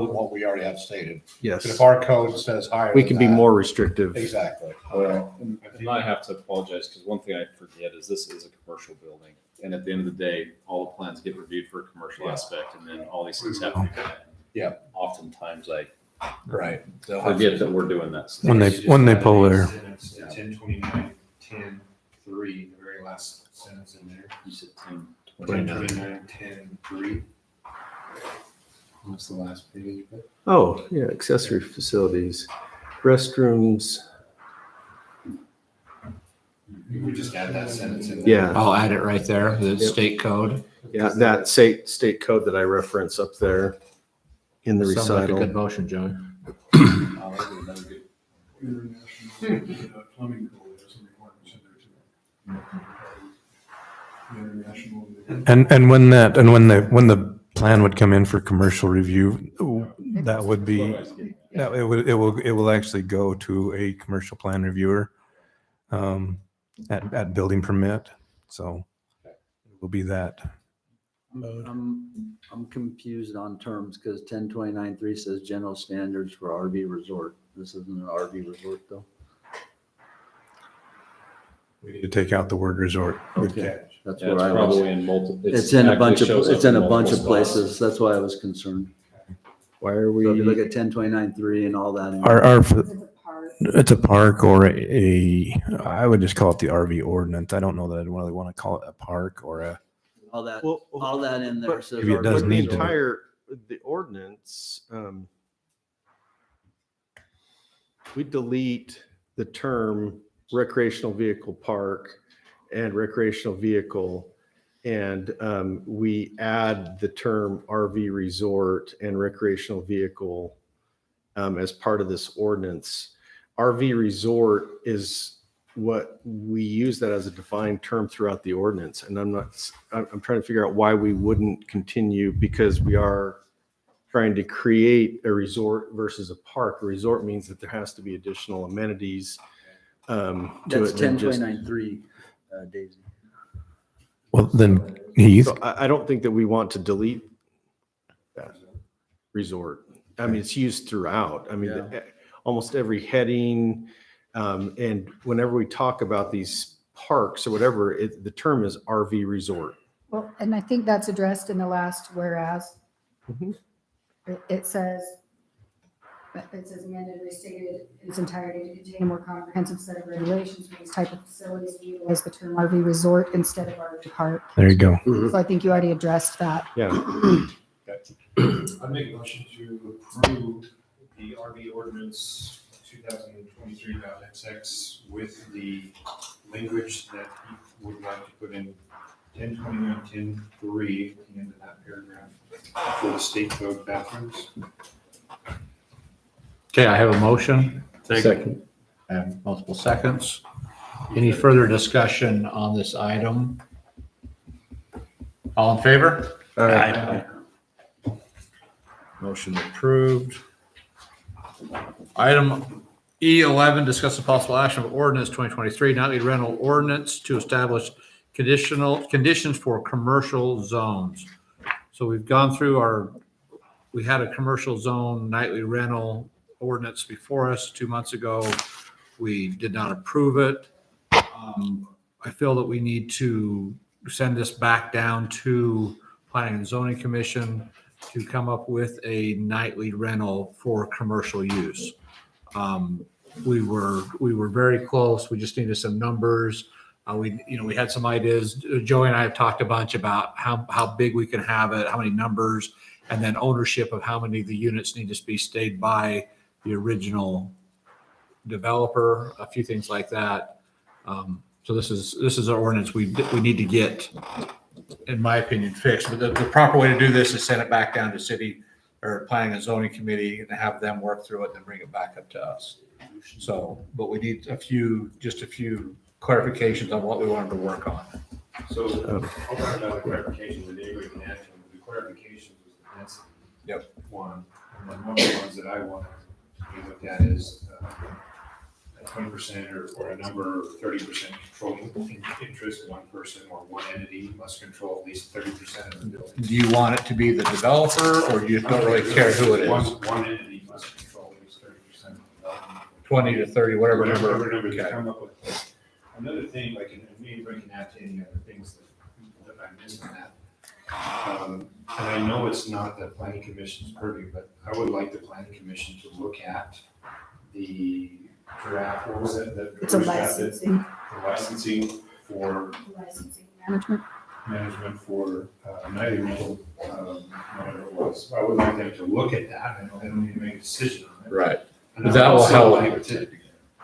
than what we already have stated. Yes. But if our code says higher. We than can be that- more restrictive. Exactly. Well, and I have to apologize, because one thing I forget is this is a commercial building. And at the end of the day, all the plans get reviewed for a commercial aspect, and then all these things have to be done. Yeah. Oftentimes Right. forget that we're doing that. When they pull their. 1029, 10, 3, the very last sentence in there. You said 10, 1029, 10, 3. What's the last page? Oh, yeah, accessory facilities, restrooms. We just add that sentence in there. Yeah. I'll add it right there, the state code. Yeah, that state code that I reference up there in the Sounds like a good recital. motion, John. Plumbing code has some requirements in there too. International. And when the plan would come in for commercial review, that would be, it will actually go to a commercial plan reviewer at building permit. So it will be that. mode. I'm confused on terms because 1029.3 says general standards for RV resort. This isn't an RV resort though. We need to take out the word resort. Good Okay. catch. That's Yeah, where it's I probably was. in multiple. It's in a bunch of, it's in a bunch of places. That's why I was concerned. Why are So if you look we, at 1029.3 and all that. it's a park or I would just call it the RV ordinance. I don't know that I'd really want to call it a park or a. All that, Well, all that in there but says. Maybe it does RV the need to. entire, the ordinance, we delete the term recreational vehicle park and recreational vehicle. And we add the term RV resort and recreational vehicle as part of this ordinance. RV resort is what we use that as a defined term throughout the ordinance. And I'm trying to figure out why we wouldn't continue, because we are trying to create a resort versus a park. A resort means that there has to be additional amenities to That's it than just. 1029.3, Daisy. Well, then Heath, So I don't think that we want to delete that resort. I mean, it's used throughout. I mean, Yeah. almost every heading. And whenever we talk about these parks or whatever, the term is RV resort. Well, and I think that's addressed in the last whereas. Mhm. It says amended, restated in its entirety to contain a more comprehensive set of regulations for these type of facilities. We utilize the term RV resort instead of RV park. there you go. So I think you already addressed that. Yeah. I make a motion to approve the RV ordinance 2023.XX with the language that he would like to put in 1029.10.3 at the end of that paragraph for the state code bathrooms. Okay, I have a motion. Second. I have multiple seconds. Any further discussion on this item? All in favor? Aye. Motion approved. Item E11, discuss the possible action of ordinance 2023 nightly rental ordinance to establish conditions for commercial zones. So we've gone through we had a commercial zone nightly rental ordinance before us 2 months ago. We did not approve it. I feel that we need to send this back down to Planning and Zoning Commission to come up with a nightly rental for commercial use. We were very close. We just needed some numbers. We had some ideas. Joey and I have talked a bunch about how big we can have it, how many numbers, and then ownership of how many of the units need to be stayed by the original developer, a few things like that. So this is our ordinance we need to get, in my opinion, fixed. But the proper way to do this is send it back down to city or Planning and Zoning Committee and have them work through it and then bring it back up to us. So, but we need just a few clarifications on what we wanted to work on. So I'll talk about the clarification, the neighboring connection. The clarification was the density. Yep. One, and then one of the ones that I want to be looked at is 20% or a number of 30% controlling interest. One person or one entity must control at least 30% of the building. Do you want it to be the developer or do you don't really care who it is? One entity must control at least 30% of the development. 20 to 30, whatever number. Whatever number they Okay. come up with. Another thing, like, and maybe we can add to any other things that I missed in that. And I know it's not the planning commission's purview, but I would like the planning commission to look at the draft, what was it? It's a licensing. The licensing for Licensing management. management for nightly rental, whatever it was. I would like them to look at that, and I don't need to make a decision on it. Right. And That will also help. like to-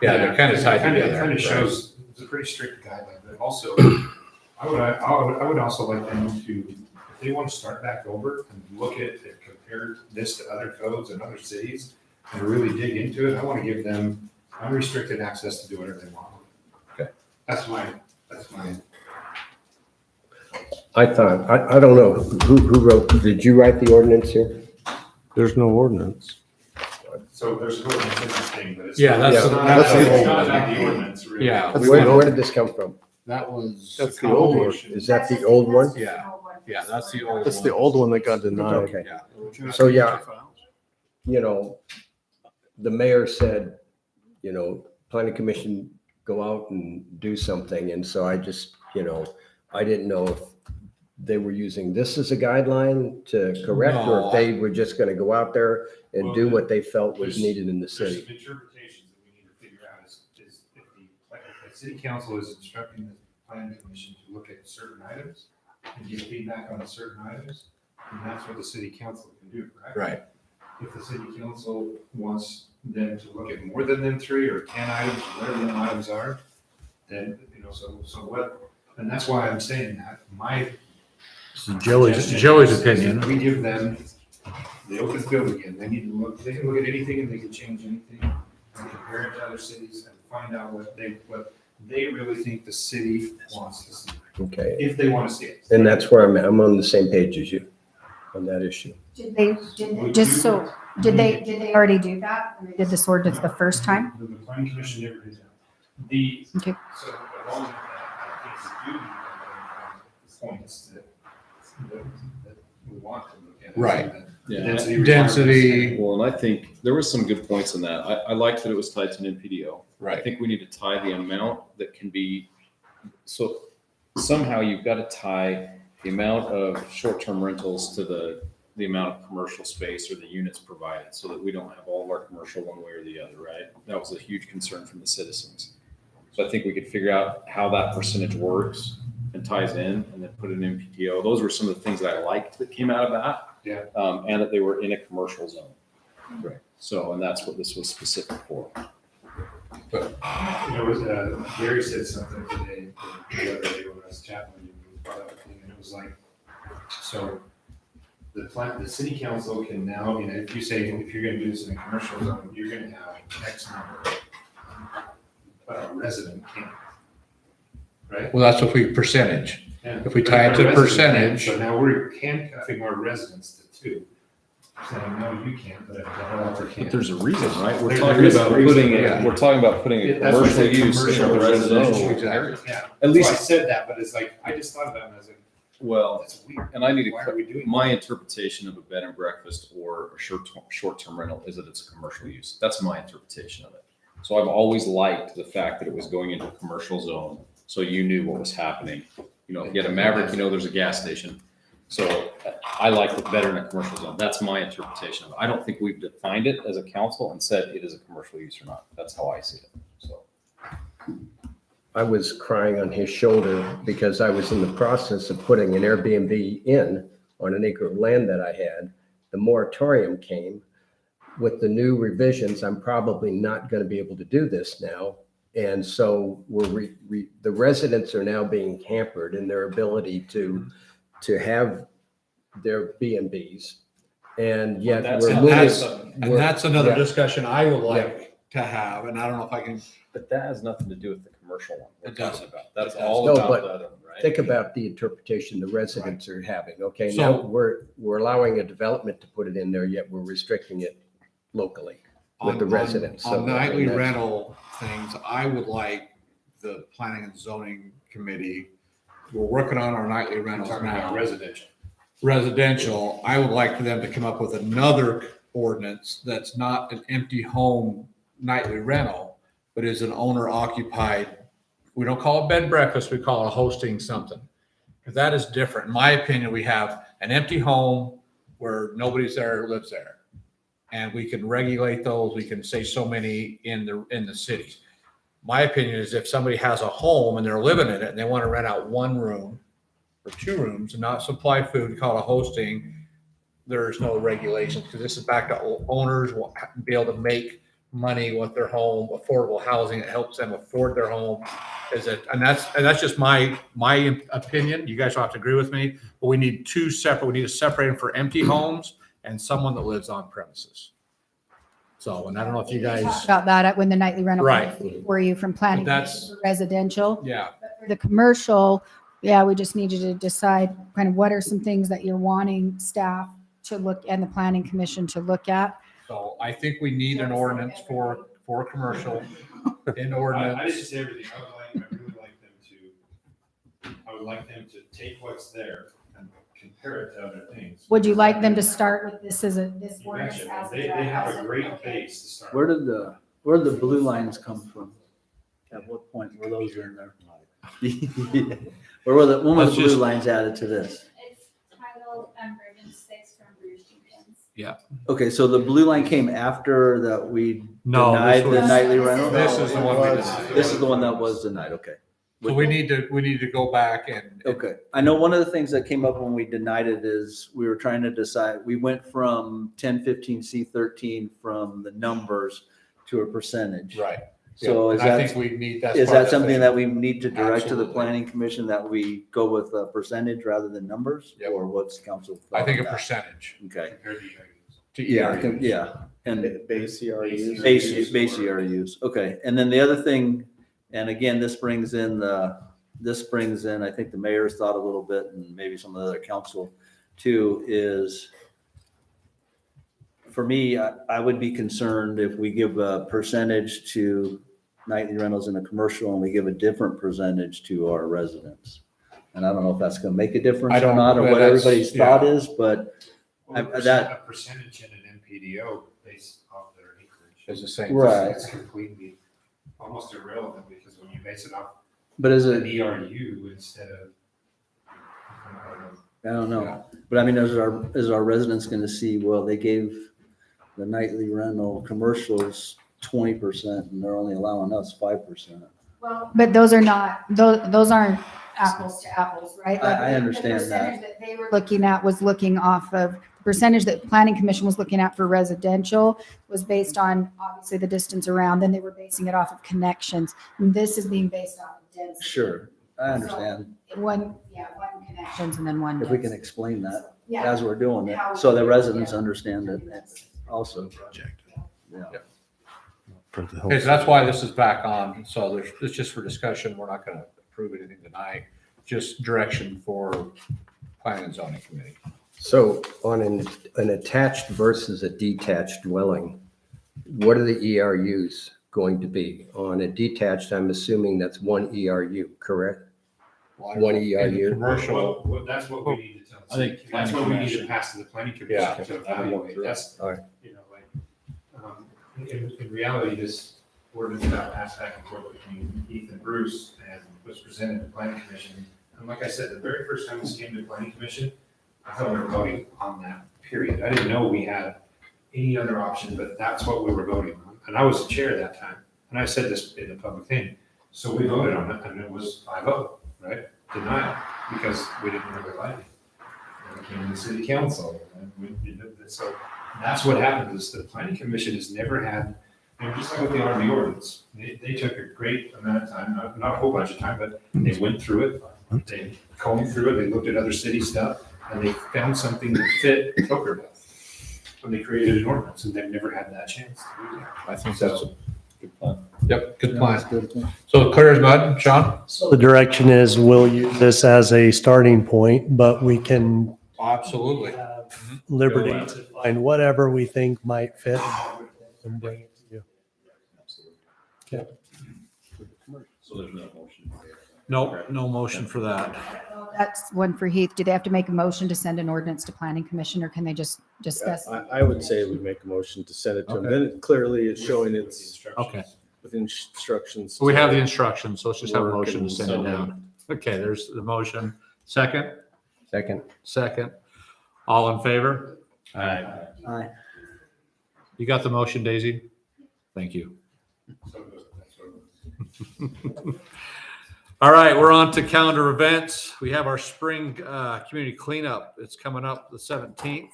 Yeah, they're kind of tied It together. kind of right? shows, it's a pretty strict guideline, but also, I would also like them to, if they want to start back over and look at and compare this to other codes and other cities and really dig into it, I want to give them unrestricted access to do whatever they want. Okay. That's my. I thought, I don't know, who wrote, did you write the ordinance here? There's no ordinance. So there's a ordinance in this thing, but it's. Yeah, that's it's the- not- that's the it's old not one. like the ordinance, really. Yeah. Where did this come from? That was. That's the old one. Is that the old one? Yeah. Yeah, that's the old That's one. the old one that got denied. Okay. Yeah. So, yeah, you know, the mayor said, you know, planning commission go out and do something. And so I just, you know, I didn't know if they were using this as a guideline to correct, or No, if they were just gonna go out there and do what they felt was needed in the There's city. some interpretations that we need to figure out is if the city council is instructing the planning commission to look at certain items and give feedback on certain items, then that's what the city council can do, right? Right. If the city council wants them to look at more than them 3 or 10 items, whatever the items are, then, you know, so what, and that's why I'm saying that, my Joey's suggestion is opinion. We give them the open field again, they need to look, they can look at anything and they can change anything, and compare it to other cities and find out what they really think the city wants to see, Okay. if they want to see it. And that's where I'm at. I'm on the same page as you on that issue. Did they, did they already do that? When they did this ordinance the first time? The planning commission never did that. The, Okay. so along with that, I think it's due points that we want to look at. Right. Yeah. Density. Well, and I think there was some good points in that. I liked that it was tied to an NPDO. I Right. think we need to tie the amount that can be, so somehow you've got to tie the amount of short-term rentals to the amount of commercial space or the units provided, so that we don't have all of our commercial one way or the other, right? That was a huge concern from the citizens. So I think we could figure out how that percentage works and ties in, and then put an MPTO. Those were some of the things that I liked that came out of that. Yeah. And that they were in a commercial zone. Right. So, and that's what this was specific for. There was, Gary said something today, the other day when I was chatting with him, he brought up a thing, and it was like, so the city council can now, you know, if you say, if you're gonna do this in a commercial zone, you're gonna have X number, but a resident can't. Right? Well, that's if we percentage. Yeah. If we tie it to But a resident percentage. can. So now we're handcuffing our residents to 2. Saying, no, you can't, but a developer can. But there's a reason, right? We're There talking is a about reason, putting, yeah. we're talking about putting a That's why I commercial said use in commercial a residential Exactly. area. Yeah. At That's least- why I said that, but it's like, I just thought about it and I was like, Well, that's weird. and I need Why to, are we doing my interpretation of a bed and breakfast or a short-term rental is that it's a commercial use. That's my interpretation of it. So I've always liked the fact that it was going into a commercial zone, so you knew what was happening. You know, if you had a Maverick, you know there's a gas station. So I like it better in a commercial zone. That's my interpretation of it. I don't think we've defined it as a council and said it is a commercial use or not. That's how I see it, so. I was crying on his shoulder because I was in the process of putting an Airbnb in on an acre of land that I had. The moratorium came. With the new revisions, I'm probably not going to be able to do this now. And so the residents are now being hampered in their ability to have their B&Bs. And yet That's- we're And moving. that's another Yeah. discussion I would like to have, and I don't know if I can. But that has nothing to do with the commercial one. we're It doesn't. talking about. That's It doesn't. all No, about but the other one, right? Think about the interpretation the residents are having. Okay, So- now we're allowing a development to put it in there, yet we're restricting it locally with the residents. So, On I nightly mean, that's- rental things, I would like the planning and zoning committee, we're working on our nightly I'm rentals talking about now. residential. Residential, I would like for them to come up with another ordinance that's not an empty home nightly rental, but is an owner occupied. We don't call it bed and breakfast, we call it hosting something. Because that is different. In my opinion, we have an empty home where nobody's there, lives there. And we can regulate those, we can say so many in the city. My opinion is if somebody has a home and they're living in it and they want to rent out 1 room or 2 rooms and not supply food, call it hosting, there's no regulations, because this is back to owners will be able to make money with their home, affordable housing. It helps them afford their home. And that's just my opinion. You guys don't have to agree with me, but we need 2 separate, we need to separate them for empty homes and someone that lives on premises. So, and I don't know if you Talked guys, about that when the nightly rental. Right. Were you from planning? But that's- for residential. yeah. But for the commercial, yeah, we just need you to decide kind of what are some things that you're wanting staff to look and the planning commission to look at. So I think we need an ordinance for commercial, an I ordinance. didn't say everything. I would really like them to take what's there and compare it to other things. Would you like them to start with this this You ordinance mentioned, as they have a great base to start. Where did the blue lines come from? At what point were those in there? When were the Let's blue just- lines added to this? It's titled, Version 6 from Bruce Jenkins. Okay, so the blue line came after that we No, denied this the was- nightly rental? This is the one we denied. This is the one that was denied, okay. So we need to go back and. Okay, I know one of the things that came up when we denied it is we were trying to decide, we went from 1015C13 from the numbers to a percentage. Right. So Yeah, is and I that, think we need, that's is part of that the something thing. that we need to direct to the Absolutely. planning commission, that we go with a percentage rather than numbers? Yep. Or what's council? I thought think a on that? percentage. Okay, Compared to ERUs. to yeah, ERUs. yeah, and Base CRUs. base ERUs, okay. And then the other thing, and again, this brings in, I think the mayor's thought a little bit, and maybe some of the other council too, is for me, I would be concerned if we give a percentage to nightly rentals in a commercial and we give a different percentage to our residents. And I don't know if that's gonna make a difference I or don't- not, or but what that's- everybody's yeah. thought is, but Well, a that- percentage in an NPDO based off their acreage. It's the same. Right. It's completely, almost irrelevant, because when you base it off but is an it, ERU instead of. I don't know, but I mean, is our residents gonna see, well, they gave the nightly rental commercials 20% and they're only allowing us 5%. Well, but those are not, those aren't apples to apples, right? I Like, understand the that. percentage that they were looking at was looking off of, the percentage that planning commission was looking at for residential was based on obviously the distance around, then they were basing it off of connections. And this is being based off of density. Sure, I understand. One connections and then one. If we can density. explain that Yeah. as we're doing it, How- so the residents yeah. understand it also. Yeah. For the Okay, so that's why this is back on. So it's just for discussion. We're not gonna approve anything tonight. Just direction for planning and zoning committee. So on an attached versus a detached dwelling, what are the ERUs going to be? On a detached, I'm assuming that's one ERU, correct? One In the ERU? Commercial, Well, that's what we need to tell. I think That's planning what we need to commission. pass to the planning Yeah. commission to evaluate. That's, All right. you know, like, in reality, this ordinance got passed back and forth between Heath and Bruce and was presented to planning commission. And like I said, the very first time this came to planning commission, I thought we were voting on that, period. I didn't know we had any other option, but that's what we were voting on. And I was the chair at that time, and I said this in the public thing. So we voted on it, and it was 5-0, right? Denial, because we didn't really like it. And it came to the city council, and so that's what happened, is the planning commission has never had, and just like with the RV ordinance, they took a great amount of time, not a whole bunch of time, but they went through it. They combed through it, they looked at other city stuff, and they found something that fit Tocqueville. And they created an ordinance, and they've never had that chance to do that. I think that's a So, good plan. Yep, good Yeah, plan. that's good. So clear as mud, Sean? So the direction is we'll use this as a starting point, but we can Absolutely. have liberty to find whatever we think might fit and bring it to you. Okay. So there's no motion. No, no motion for that. That's one for Heath. Do they have to make a motion to send an ordinance to planning commission or can they just discuss? I would say we make a motion to send it to them. Okay. Then it clearly it's showing it's Okay. with instructions. So we have the to instructions, so let's just have a work motion to and send it so down. Okay, there's the motion. Second, Second. all in favor? Aye. You got the motion, Daisy? Thank you. All right, we're on to calendar events. We have our spring community cleanup. It's coming up the 17th,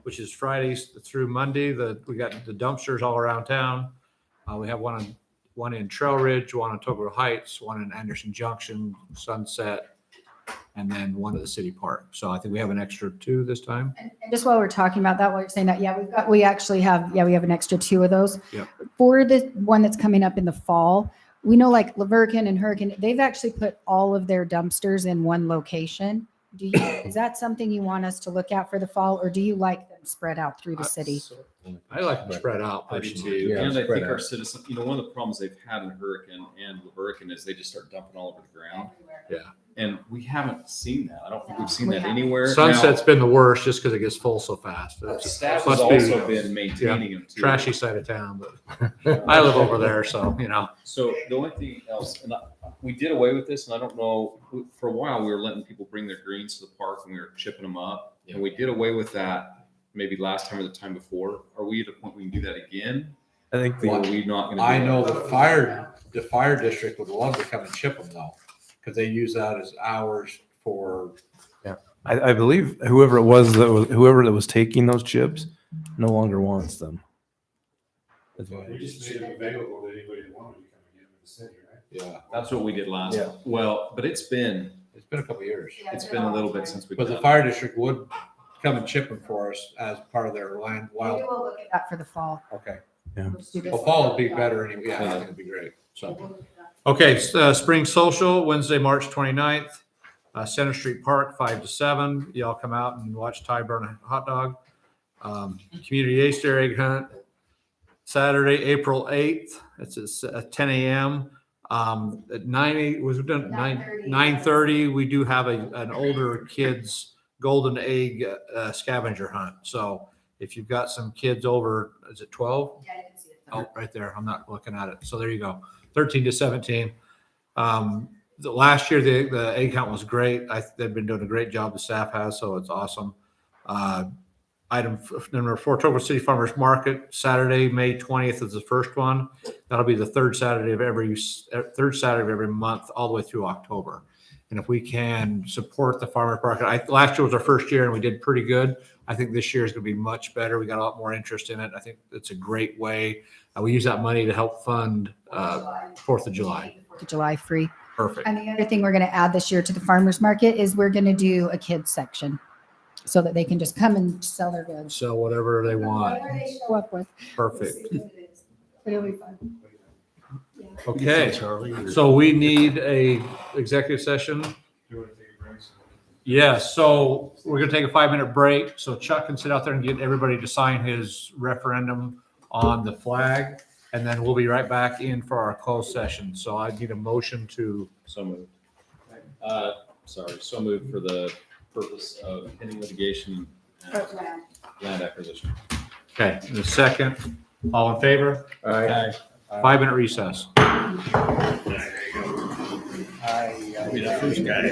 which is Fridays through Monday. We got the dumpsters all around town. We have one in Trail Ridge, one in Tocqueville Heights, one in Anderson Junction, Sunset, and then one at the city park. So I think we have an extra 2 this time. And just while we're talking about that, while you're saying that, we actually have an extra 2 of those. Yep. For the one that's coming up in the fall, we know like Lavercan and Hurricane, they've actually put all of their dumpsters in one location. Is that something you want us to look at for the fall, or do you like them them spread out through the city. I like them spread out I do personally. too. Yeah, And I spread think our out. citizens, one of the problems they've had in Hurricane and Hurricane is they just start dumping all over the ground. Yeah. And we haven't seen that. I don't think we've seen We that haven't. anywhere. Sunset's been the worst just because it gets full so fast. Now, It's staff has must be also been maintaining them too. trashy side of town, but I live over there, so, you know. So the only thing else, and we did away with this, and I don't know, for a while, we were letting people bring their greens to the park and we were chipping them up. And we did away with that maybe last time or the time before. Are we at a point we can do that again? I think Or are the, we not gonna? I do know that? the fire district would love to come and chip them though, because they use that as hours for. I believe whoever that was taking those chips no longer wants them. That's why. We just made it available to anybody that wanted to come and get them in the city, right? Yeah, That's what we did last. Yeah. Well, but it's been a couple of years. it's been a little bit since we've But the done. fire district would come and chip them for us as part of their land Maybe wild. we'll look at that for the fall. Okay. Yeah. Let's do this. Well, fall would be better anyway. Yeah, I think it'd be great. So. Okay, Spring Social, Wednesday, March 29th, Center Street Park, 5 to 7. Y'all come out and watch Ty burn a hot dog. Community Easter egg hunt, Saturday, April 8th. It's at 10 a.m. At 9:30, we do have an older kids golden egg scavenger hunt. So if you've got some kids over, is it 12? Yeah, I can see it. Oh, right there. I'm not looking at it. So there you go. 13 to 17. The last year, the egg count was great. They've been doing a great job. The staff has, so it's awesome. Number 4, October City Farmers Market, Saturday, May 20th is the first one. That'll be the third Saturday of every month, all the way through October. And if we can support the farmers market, last year was our first year and we did pretty good. I think this year is going to be much better. We got a lot more interest in it. I think it's a great way. We use that money to help fund 4th of July. July free. Perfect. And the other thing we're going to add this year to the farmer's market is we're going to do a kids section so that they can just come and sell their goods. Sell whatever they want. Whatever they show up with. Perfect. It'll be fun. Okay, so we need a executive session. Do you want to take a break? Yes, so we're gonna take a 5-minute break. So Chuck can sit out there and get everybody to sign his referendum on the flag. And then we'll be right back in for our closed session. So I need a motion to. So moved. So moved for the purpose of pending litigation and land acquisition. Okay, the second, all in favor? Aye. 5-minute recess. Be the first guy.